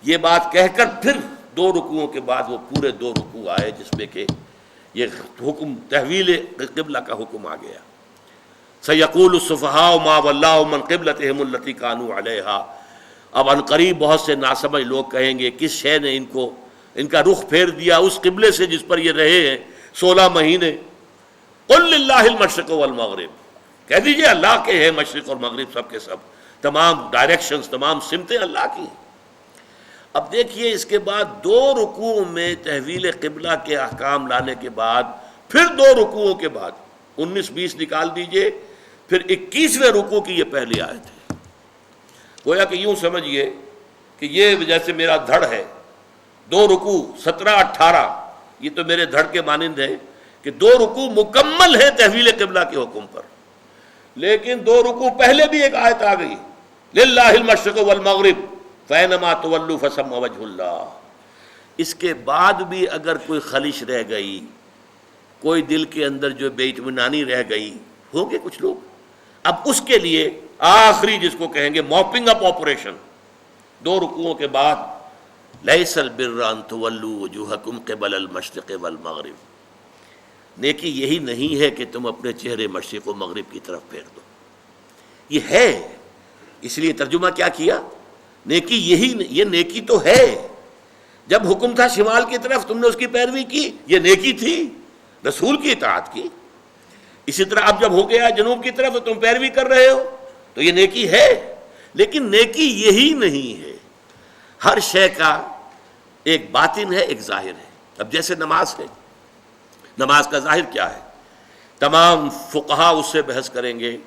یہ بات کہہ کر پھر 2 رکوعوں کے بعد وہ پورے 2 رکوع آئے جس میں کہ یہ حکم تحویل قبلہ کا حکم آ گیا. سیقول السفہاء ما ولاھم عن قبلتہم التی کانوا علیہا. اب ان قریب بہت سے ناسمجھ لوگ کہیں گے کس شے نے ان کا رخ پھیر دیا اس قبلے سے جس پر یہ رہے ہیں 16 مہینے. قل للہ المشرق والمغرب، کہہ دیجئے اللہ کے ہیں مشرق اور مغرب سب کے سب، تمام ڈائریکشنز، تمام سمتیں اللہ کی ہیں. اب دیکھیے اس کے بعد 2 رکوعوں میں تحویل قبلہ کے احکام لانے کے بعد پھر 2 رکوعوں کے بعد 19-20 نکال دیجئے، پھر 21ویں رکوع کی یہ پہلی آیت ہے. گویا کہ یوں سمجھیے کہ یہ جیسے میرا دھڑ ہے، 2 رکوع 17-18 یہ تو میرے دھڑ کے مانند ہے کہ 2 رکوع مکمل ہے تحویل قبلہ کے حکم پر، لیکن 2 رکوع پہلے بھی ایک آیت آ گئی للہ المشرق والمغرب فینما تولوا فثم وجہ اللہ. اس کے بعد بھی اگر کوئی خلش رہ گئی، کوئی دل کے اندر جو بے اطمینانی رہ گئی، ہوگے کچھ لوگ، اب اس کے لیے آخری جس کو کہیں گے موپنگ اپ آپریشن 2 رکوعوں کے بعد لیس البر ان تولوا وجوہکم قبل المشرق والمغرب. نیکی یہی نہیں ہے کہ تم اپنے چہرے مشرق و مغرب کی طرف پھیر دو. یہ ہے، اس لیے ترجمہ کیا کیا، نیکی یہی، یہ نیکی تو ہے. جب حکم تھا شمال کی طرف تم نے اس کی پیروی کی، یہ نیکی تھی، رسول کی اطاعت کی. اسی طرح اب جب ہو گیا جنوب کی طرف تو تم پیروی کر رہے ہو تو یہ نیکی ہے. لیکن نیکی یہی نہیں ہے، ہر شے کا ایک باطن ہے ایک ظاہر ہے. اب جیسے نماز ہے، نماز کا ظاہر کیا ہے؟ تمام فقہا اس سے بحث کریں گے،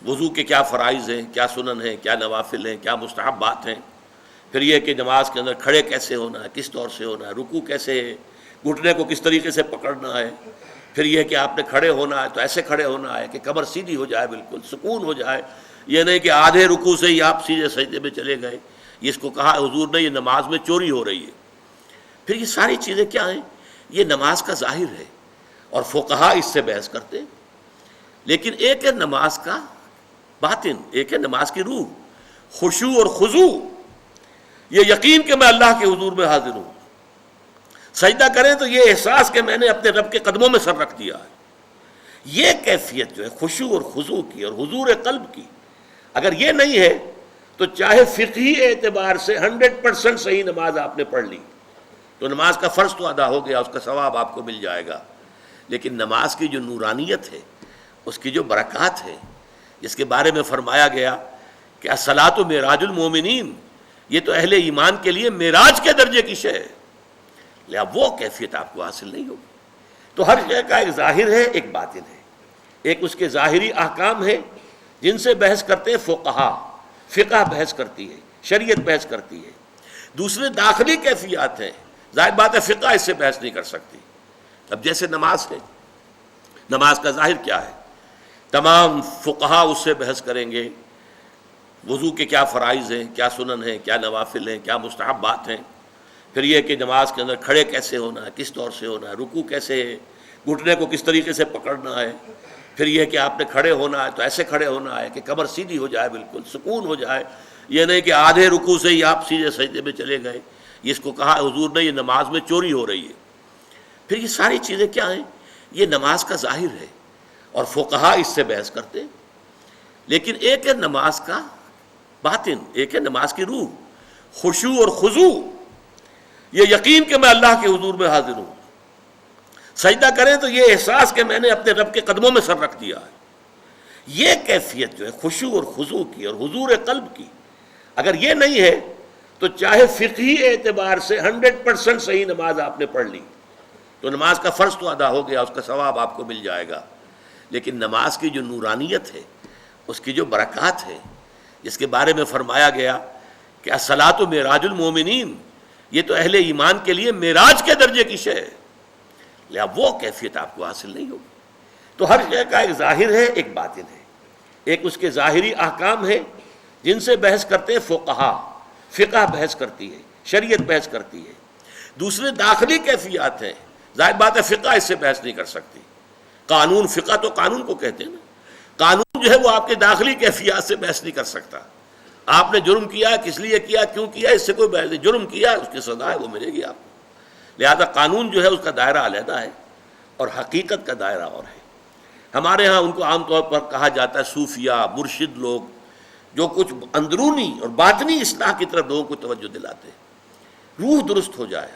وضو کے کیا فرائض ہیں، کیا سنن ہیں، کیا نوافل ہیں، کیا مستحبات ہیں. پھر یہ کہ نماز کے اندر کھڑے کیسے ہونا ہے، کس طور سے ہونا ہے، رکوع کیسے ہے، گھٹنے کو کس طریقے سے پکڑنا ہے. پھر یہ کہ آپ نے کھڑے ہونا ہے تو ایسے کھڑے ہونا ہے کہ کمر سیدھی ہو جائے، بالکل سکون ہو جائے. یہ نہیں کہ آدھے رکوع سے ہی آپ سیدھے سجدے میں چلے گئے. اس کو کہا حضور نے یہ نماز میں چوری ہو رہی ہے. پھر یہ ساری چیزیں کیا ہیں؟ یہ نماز کا ظاہر ہے اور فقہا اس سے بحث کرتے. لیکن ایک ہے نماز کا باطن، ایک ہے نماز کی روح، خشوع اور خضوع. یہ یقین کہ میں اللہ کے حضور میں حاضر ہوں. سجدہ کریں تو یہ احساس کہ میں نے اپنے رب کے قدموں میں سر رکھ دیا ہے. یہ کیفیت جو ہے خشوع اور خضوع کی اور حضور قلب کی، اگر یہ نہیں ہے تو چاہے فقہی اعتبار سے 100% صحیح نماز آپ نے پڑھ لی تو نماز کا فرض تو ادا ہو گیا، اس کا ثواب آپ کو مل جائے گا. لیکن نماز کی جو نورانیت ہے، اس کی جو برکات ہے، جس کے بارے میں فرمایا گیا کہ الصلاۃ معراج المومنین، یہ تو اہل ایمان کے لیے معراج کے درجے کی شے ہے. لہٰذا وہ کیفیت آپ کو حاصل نہیں ہوگی. تو ہر شے کا ایک ظاہر ہے ایک باطن ہے. ایک اس کے ظاہری احکام ہے جن سے بحث کرتے ہیں فقہا، فقہ بحث کرتی ہے، شریعت بحث کرتی ہے. دوسرے داخلی کیفیات ہیں، ظاہر بات ہے فقہ اس سے بحث نہیں کر سکتی. اب جیسے نماز ہے، نماز کا ظاہر کیا ہے؟ تمام فقہا اس سے بحث کریں گے، وضو کے کیا فرائض ہیں، کیا سنن ہیں، کیا نوافل ہیں، کیا مستحبات ہیں. پھر یہ کہ نماز کے اندر کھڑے کیسے ہونا ہے، کس طور سے ہونا ہے، رکوع کیسے ہے، گھٹنے کو کس طریقے سے پکڑنا ہے. پھر یہ کہ آپ نے کھڑے ہونا ہے تو ایسے کھڑے ہونا ہے کہ کمر سیدھی ہو جائے، بالکل سکون ہو جائے. یہ نہیں کہ آدھے رکوع سے ہی آپ سیدھے سجدے میں چلے گئے. اس کو کہا حضور نے یہ نماز میں چوری ہو رہی ہے. پھر یہ ساری چیزیں کیا ہیں؟ یہ نماز کا ظاہر ہے اور فقہا اس سے بحث کرتے. لیکن ایک ہے نماز کا باطن، ایک ہے نماز کی روح، خشوع اور خضوع. یہ یقین کہ میں اللہ کے حضور میں حاضر ہوں. سجدہ کریں تو یہ احساس کہ میں نے اپنے رب کے قدموں میں سر رکھ دیا ہے. یہ کیفیت جو ہے خشوع اور خضوع کی اور حضور قلب کی، اگر یہ نہیں ہے تو چاہے فقہی اعتبار سے 100% صحیح نماز آپ نے پڑھ لی تو نماز کا فرض تو ادا ہو گیا، اس کا ثواب آپ کو مل جائے گا، لیکن نماز کی جو نورانیت ہے، اس کی جو برکات ہے، جس کے بارے میں فرمایا گیا کہ الصلاۃ معراج المومنین، یہ تو اہل ایمان کے لیے معراج کے درجے کی شے ہے، لہٰذا وہ کیفیت آپ کو حاصل نہیں ہوگی. تو ہر شے کا ایک ظاہر ہے، ایک باطن ہے. ایک اس کے ظاہری احکام ہے جن سے بحث کرتے ہیں فقہا، فقہ بحث کرتی ہے، شریعت بحث کرتی ہے. دوسرے داخلی کیفیات ہیں، ظاہر بات ہے فقہ اس سے بحث نہیں کر سکتی. قانون، فقہ تو قانون کو کہتے ہیں نا، قانون جو ہے وہ آپ کے داخلی کیفیات سے بحث نہیں کر سکتا. آپ نے جرم کیا، کس لیے کیا، کیوں کیا، اس سے کوئی بحث نہیں. جرم کیا، اس کی سزا ہے، وہ ملے گی آپ کو. لہذا قانون جو ہے اس کا دائرہ علیحدہ ہے اور حقیقت کا دائرہ اور ہے. ہمارے ہاں ان کو عام طور پر کہا جاتا ہے صوفیہ، مرشد لوگ، جو کچھ اندرونی اور باطنی اصلاح کی طرف لوگوں کو توجہ دلاتے ہیں، روح درست ہو جائے،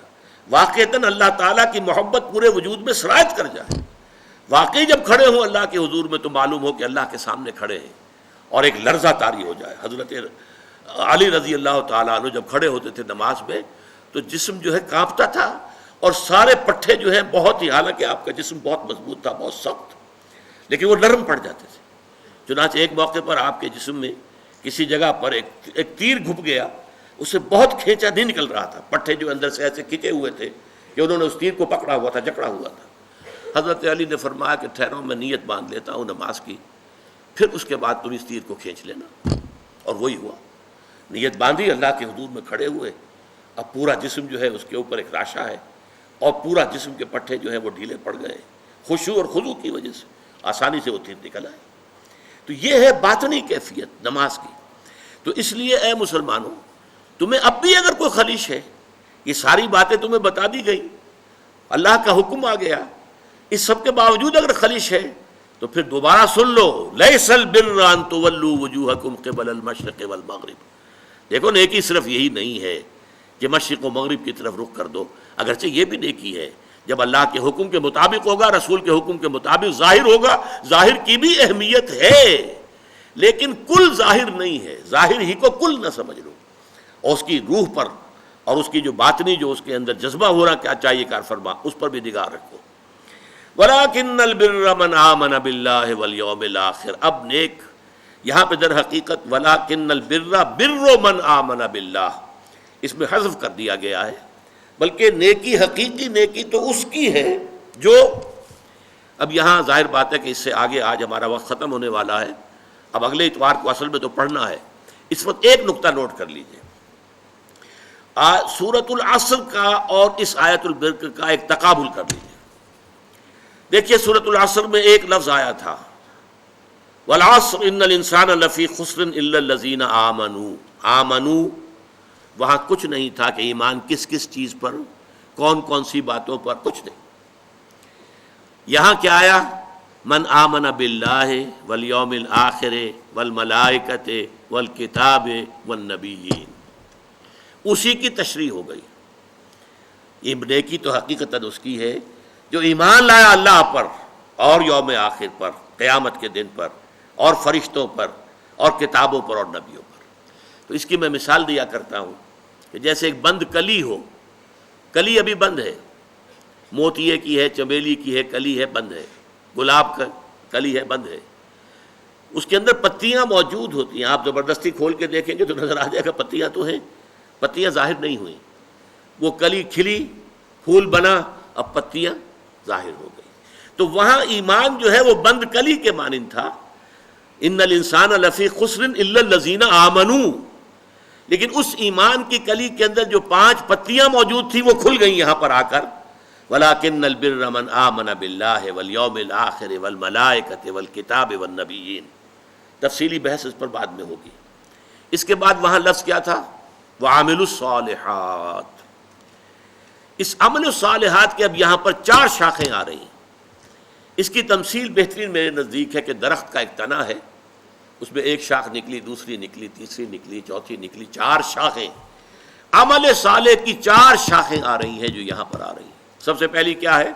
واقعتاً اللہ تعالیٰ کی محبت پورے وجود میں سرایت کر جائے. واقعی جب کھڑے ہوں اللہ کے حضور میں تو معلوم ہو کہ اللہ کے سامنے کھڑے ہیں، اور ایک لرزہ طاری ہو جائے. حضرت علی رضی اللہ تعالیٰ عنہ جب کھڑے ہوتے تھے نماز میں تو جسم جو ہے کانپتا تھا، اور سارے پٹھے جو ہیں بہت ہی، حالانکہ آپ کا جسم بہت مضبوط تھا، بہت سخت، لیکن وہ نرم پڑ جاتے تھے. چنانچہ ایک موقع پر آپ کے جسم میں کسی جگہ پر ایک تیر گھپ گیا، اسے بہت کھینچا نہیں نکل رہا تھا، پٹھے جو اندر سے ایسے کھینچے ہوئے تھے کہ انہوں نے اس تیر کو پکڑا ہوا تھا، جکڑا ہوا تھا. حضرت علی نے فرمایا کہ ٹھہرو، میں نیت باندھ لیتا ہوں نماز کی، پھر اس کے بعد تم اس تیر کو کھینچ لینا. اور وہی ہوا، نیت باندھی، اللہ کے حضور میں کھڑے ہوئے. اب پورا جسم جو ہے اس کے اوپر ایک راشا ہے، اور پورا جسم کے پٹھے جو ہیں وہ ڈھیلے پڑ گئے، خشوع اور خضوع کی وجہ سے آسانی سے وہ تیر نکل آئے. تو یہ ہے باطنی کیفیت نماز کی. تو اس لیے اے مسلمانوں، تمہیں اب بھی اگر کوئی خلیش ہے، یہ ساری باتیں تمہیں بتا دی گئی، اللہ کا حکم آ گیا، اس سب کے باوجود اگر خلیش ہے تو پھر دوبارہ سن لو، لیس البر ان تولوا وجوہکم قبل المشرق والمغرب. دیکھو نیکی صرف یہی نہیں ہے کہ مشرق و مغرب کی طرف رخ کر دو، اگرچہ یہ بھی نیکی ہے جب اللہ کے حکم کے مطابق ہوگا، رسول کے حکم کے مطابق ظاہر ہوگا. ظاہر کی بھی اہمیت ہے، لیکن کل ظاہر نہیں ہے، ظاہر ہی کو کل نہ سمجھ لو، اور اس کی روح پر اور اس کی جو باطنی جو اس کے اندر جذبہ ہو رہا کیا چاہیے کار فرما، اس پر بھی نگاہ رکھو. وَلَٰكِنَّ الْبِرَّ مَنْ آمَنَ بِاللَّهِ وَالْيَوْمِ الْآخِرِ. اب نیک یہاں پہ در حقیقت وَلَٰكِنَّ الْبِرَّ بِرُّ مَنْ آمَنَ بِاللَّهِ اس میں حذف کر دیا گیا ہے، بلکہ نیکی، حقیقی نیکی تو اس کی ہے جو، اب یہاں ظاہر بات ہے کہ اس سے آگے آج ہمارا وقت ختم ہونے والا ہے، اب اگلے اتوار کو اصل میں تو پڑھنا ہے. اس وقت ایک نقطہ نوٹ کر لیجئے، سورۃ العصر کا اور اس آیت البر کا ایک تقابل کر لیجئے. دیکھیے سورۃ العصر میں ایک لفظ آیا تھا والعصر ان الانسان لفی خسر الا الذین آمنوا. آمنوا، وہاں کچھ نہیں تھا کہ ایمان کس کس چیز پر، کون کون سی باتوں پر، کچھ نہیں. یہاں کیا آیا؟ من آمن باللہ والیوم الآخر والملائکۃ والکتاب والنبیین. اسی کی تشریح ہو گئی. یہ نیکی تو حقیقتاً اس کی ہے جو ایمان لایا اللہ پر اور یوم آخر پر، قیامت کے دن پر، اور فرشتوں پر، اور کتابوں پر اور نبیوں پر. تو اس کی میں مثال دیا کرتا ہوں کہ جیسے ایک بند کلی ہو، کلی ابھی بند ہے، موتیے کی ہے، چمیلی کی ہے، کلی ہے، بند ہے، گلاب کا کلی ہے، بند ہے، اس کے اندر پتیاں موجود ہوتی ہیں. آپ زبردستی کھول کے دیکھیں گے تو نظر آ جائے گا پتیاں تو ہیں، پتیاں ظاہر نہیں ہوئیں. وہ کلی کھلی، پھول بنا، اب پتیاں ظاہر ہو گئی. تو وہاں ایمان جو ہے وہ بند کلی کے مانند تھا، ان الانسان لفی خسر الا الذین آمنوا. لیکن اس ایمان کی کلی کے اندر جو 5 پتیاں موجود تھیں وہ کھل گئیں یہاں پر آ کر. وَلَٰكِنَّ الْبِرَّ مَنْ آمَنَ بِاللَّهِ وَالْيَوْمِ الْآخِرِ وَالْمَلَائِكَةِ وَالْكِتَابِ وَالنَّبِيِّينَ. تفصیلی بحث اس پر بعد میں ہوگی. اس کے بعد وہاں لفظ کیا تھا؟ وَعَامِلُوا الصَّالِحَاتِ. اس عمل الصالحات کے اب یہاں پر 4 شاخیں آ رہی ہیں. اس کی تمثیل بہترین میرے نزدیک ہے کہ درخت کا ایک تنا ہے، اس میں ایک شاخ نکلی، دوسری نکلی، تیسری نکلی، چوتھی نکلی، 4 شاخیں. عمل صالح کی 4 شاخیں آ رہی ہیں جو یہاں پر آ رہی ہیں. سب سے پہلی کیا ہے؟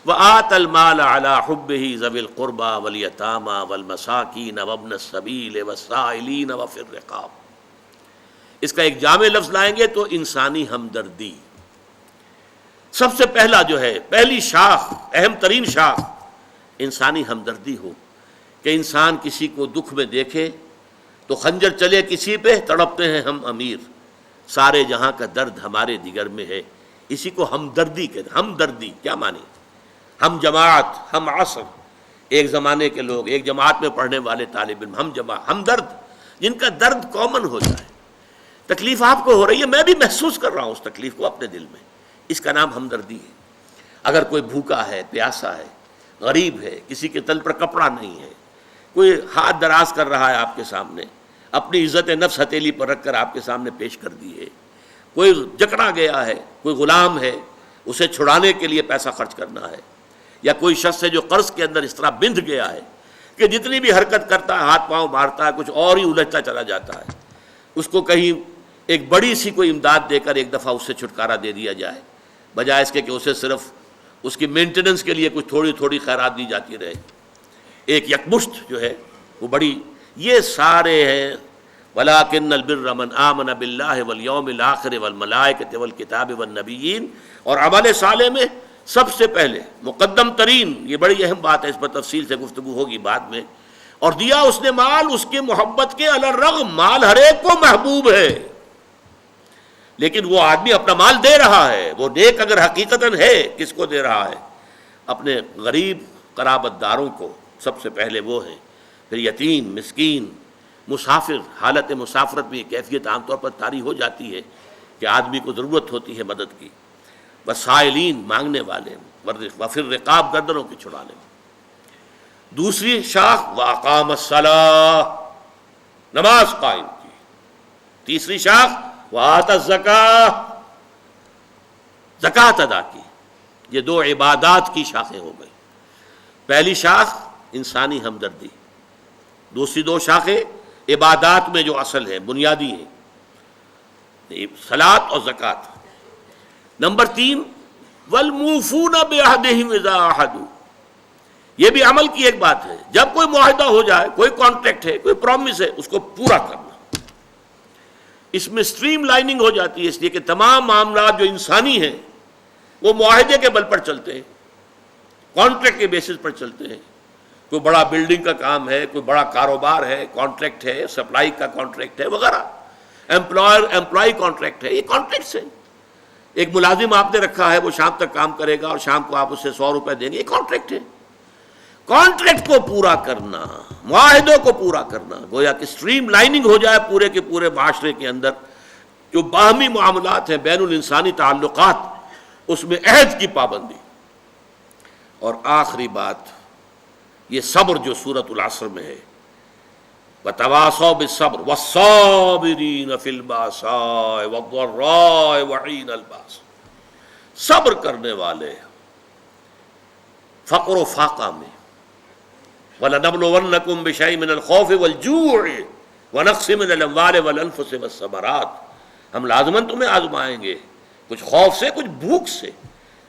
وآت المال علی حبہ ذوی القربى والیتامى والمساکین وابن السبیل والسائلین وفی الرقاب. اس کا ایک جامع لفظ لائیں گے تو انسانی ہمدردی. سب سے پہلا جو ہے، پہلی شاخ، اہم ترین شاخ انسانی ہمدردی ہو، کہ انسان کسی کو دکھ میں دیکھے تو خنجر چلے کسی پہ، تڑپتے ہیں ہم امیر، سارے جہاں کا درد ہمارے جگر میں ہے. اسی کو ہمدردی کہتے ہیں. ہمدردی کیا معنی؟ ہم جماعت، ہم عصر، ایک زمانے کے لوگ، ایک جماعت میں پڑھنے والے طالب علم، ہم جماعت، ہم درد، جن کا درد کامن ہو جائے. تکلیف آپ کو ہو رہی ہے، میں بھی محسوس کر رہا ہوں اس تکلیف کو اپنے دل میں، اس کا نام ہمدردی ہے. اگر کوئی بھوکا ہے، پیاسا ہے، غریب ہے، کسی کے تن پر کپڑا نہیں ہے، کوئی ہاتھ دراز کر رہا ہے آپ کے سامنے، اپنی عزت نفس ہتھیلی پر رکھ کر آپ کے سامنے پیش کر دی ہے، کوئی جکڑا گیا ہے، کوئی غلام ہے، اسے چھڑانے کے لیے پیسہ خرچ کرنا ہے، یا کوئی شخص ہے جو قرض کے اندر اس طرح بندھ گیا ہے کہ جتنی بھی حرکت کرتا ہے، ہاتھ پاؤں مارتا ہے، کچھ اور ہی الجھتا چلا جاتا ہے. اس کو کہیں ایک بڑی سی کوئی امداد دے کر ایک دفعہ اس سے چھٹکارا دے دیا جائے، بجائے اس کے کہ اسے صرف اس کی مینٹیننس کے لیے کچھ تھوڑی تھوڑی خیرات دی جاتی رہے. ایک یکمشت جو ہے وہ بڑی، یہ سارے ہیں. وَلَٰكِنَّ الْبِرَّ مَنْ آمَنَ بِاللَّهِ وَالْيَوْمِ الْآخِرِ وَالْمَلَائِكَةِ وَالْكِتَابِ وَالنَّبِيِّينَ. اور عمل صالح میں سب سے پہلے مقدم ترین، یہ بڑی اہم بات ہے، اس پر تفصیل سے گفتگو ہوگی بعد میں. اور دیا اس نے مال اس کے محبت کے علی الرغم، مال ہر ایک کو محبوب ہے، لیکن وہ آدمی اپنا مال دے رہا ہے، وہ نیک اگر حقیقتاً ہے، کس کو دے رہا ہے؟ اپنے غریب قرابت داروں کو سب سے پہلے وہ ہیں، پھر یتیم، مسکین، مسافر. حالت مسافرت میں یہ کیفیت عام طور پر طاری ہو جاتی ہے کہ آدمی کو ضرورت ہوتی ہے مدد کی. وسائلین، مانگنے والے، وفر رقاب، گردنوں کے چھڑانے. دوسری شاخ واقام الصلاۃ، نماز قائم کی. تیسری شاخ وآت الزکاۃ، زکوٰۃ ادا کی. یہ دو عبادات کی شاخیں ہو گئی. پہلی شاخ انسانی ہمدردی، دوسری دو شاخیں عبادات میں جو اصل ہے، بنیادی ہیں، صلاۃ اور زکوٰۃ. نمبر 3 والموفون بعہدہم اذا عاہدوا. یہ بھی عمل کی ایک بات ہے. جب کوئی معاہدہ ہو جائے، کوئی کانٹریکٹ ہے، کوئی پرومس ہے، اس کو پورا کرنا. اس میں سٹریم لائننگ ہو جاتی ہے، اس لیے کہ تمام معاملات جو انسانی ہیں وہ معاہدے کے بل پر چلتے ہیں، کانٹریکٹ کے بیسس پر چلتے ہیں. کوئی بڑا بلڈنگ کا کام ہے، کوئی بڑا کاروبار ہے، کانٹریکٹ ہے، سپلائی کا کانٹریکٹ ہے وغیرہ، امپلائی کانٹریکٹ ہے، یہ کانٹریکٹس ہیں. ایک ملازم آپ نے رکھا ہے، وہ شام تک کام کرے گا اور شام کو آپ اسے 100 روپے دیں گے، یہ کانٹریکٹ ہے. کانٹریکٹ کو پورا کرنا، معاہدوں کو پورا کرنا، گویا کہ سٹریم لائننگ ہو جائے پورے کے پورے معاشرے کے اندر. جو باہمی معاملات ہیں، بین الانسانی تعلقات، اس میں عہد کی پابندی. اور آخری بات یہ صبر جو سورۃ العصر میں ہے، وَتَوَاصَوْا بِالصَّبْرِ وَالصَّابِرِينَ فِي الْبَأْسَاءِ وَالضَّرَّاءِ وَحِينَ الْبَأْسِ. صبر کرنے والے فقر و فاقہ میں. وَلَنَبْلُوَنَّكُمْ بِشَيْءٍ مِّنَ الْخَوْفِ وَالْجُوعِ وَنَقْصٍ مِّنَ الْأَمْوَالِ وَالْأَنفُسِ وَالثَّمَرَاتِ. ہم لازماً تمہیں آزمائیں گے، کچھ خوف سے، کچھ بھوک سے،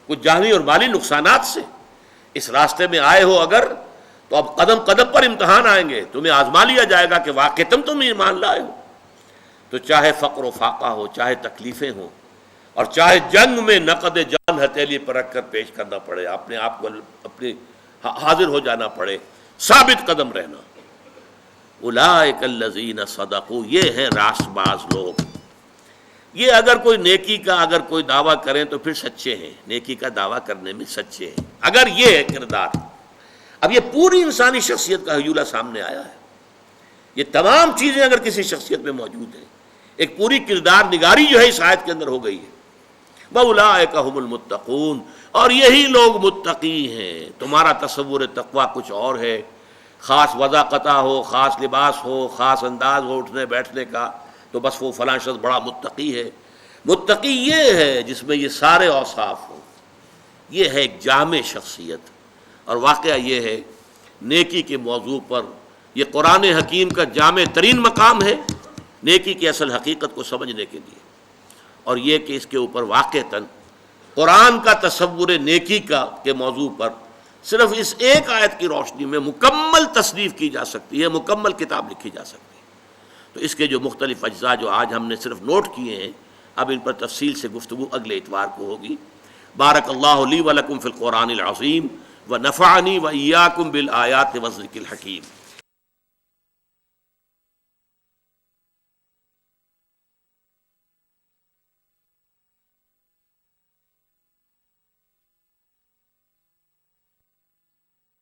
کچھ جانی اور مالی نقصانات سے. اس راستے میں آئے ہو اگر، تو اب قدم قدم پر امتحان آئیں گے، تمہیں آزما لیا جائے گا کہ واقعتاً تم ایمان لائے ہو. تو چاہے فقر و فاقہ ہو، چاہے تکلیفیں ہوں، اور چاہے جنگ میں نقد جان ہتھیلی پر رکھ کر پیش کرنا پڑے، اپنے آپ کو اپنی حاضر ہو جانا پڑے، ثابت قدم رہنا. اولئک الذین صدقوا، یہ ہیں راست باز لوگ. یہ اگر کوئی نیکی کا اگر کوئی دعویٰ کریں تو پھر سچے ہیں، نیکی کا دعویٰ کرنے میں سچے ہیں، اگر یہ ہے کردار. اب یہ پوری انسانی شخصیت کا حیولہ سامنے آیا ہے. یہ تمام چیزیں اگر کسی شخصیت میں موجود ہیں، ایک پوری کردار نگاری جو ہے اس آیت کے اندر ہو گئی ہے. وَأُولَٰئِكَ هُمُ الْمُتَّقُونَ، اور یہی لوگ متقی ہیں. تمہارا تصور تقویٰ کچھ اور ہے، خاص وضاقتہ ہو، خاص لباس ہو، خاص انداز ہو اٹھنے بیٹھنے کا، تو بس وہ فلاں شخص بڑا متقی ہے. متقی یہ ہے جس میں یہ سارے اوصاف ہوں. یہ ہے ایک جامع شخصیت. اور واقعہ یہ ہے نیکی کے موضوع پر یہ قرآن حکیم کا جامع ترین مقام ہے نیکی کی اصل حقیقت کو سمجھنے کے لیے، اور یہ کہ اس کے اوپر واقعتاً قرآن کا تصور نیکی کا کے موضوع پر صرف اس ایک آیت کی روشنی میں مکمل تصنیف کی جا سکتی ہے، مکمل کتاب لکھی جا سکتی ہے۔ تو اس کے جو مختلف اجزاء جو آج ہم نے صرف نوٹ کیے ہیں، اب ان پر تفصیل سے گفتگو اگلے اتوار کو ہوگی۔ بارک اللہ لی ولکم فی القرآن العظیم ونفعنی وإیاکم بالآیات والذکر الحکیم۔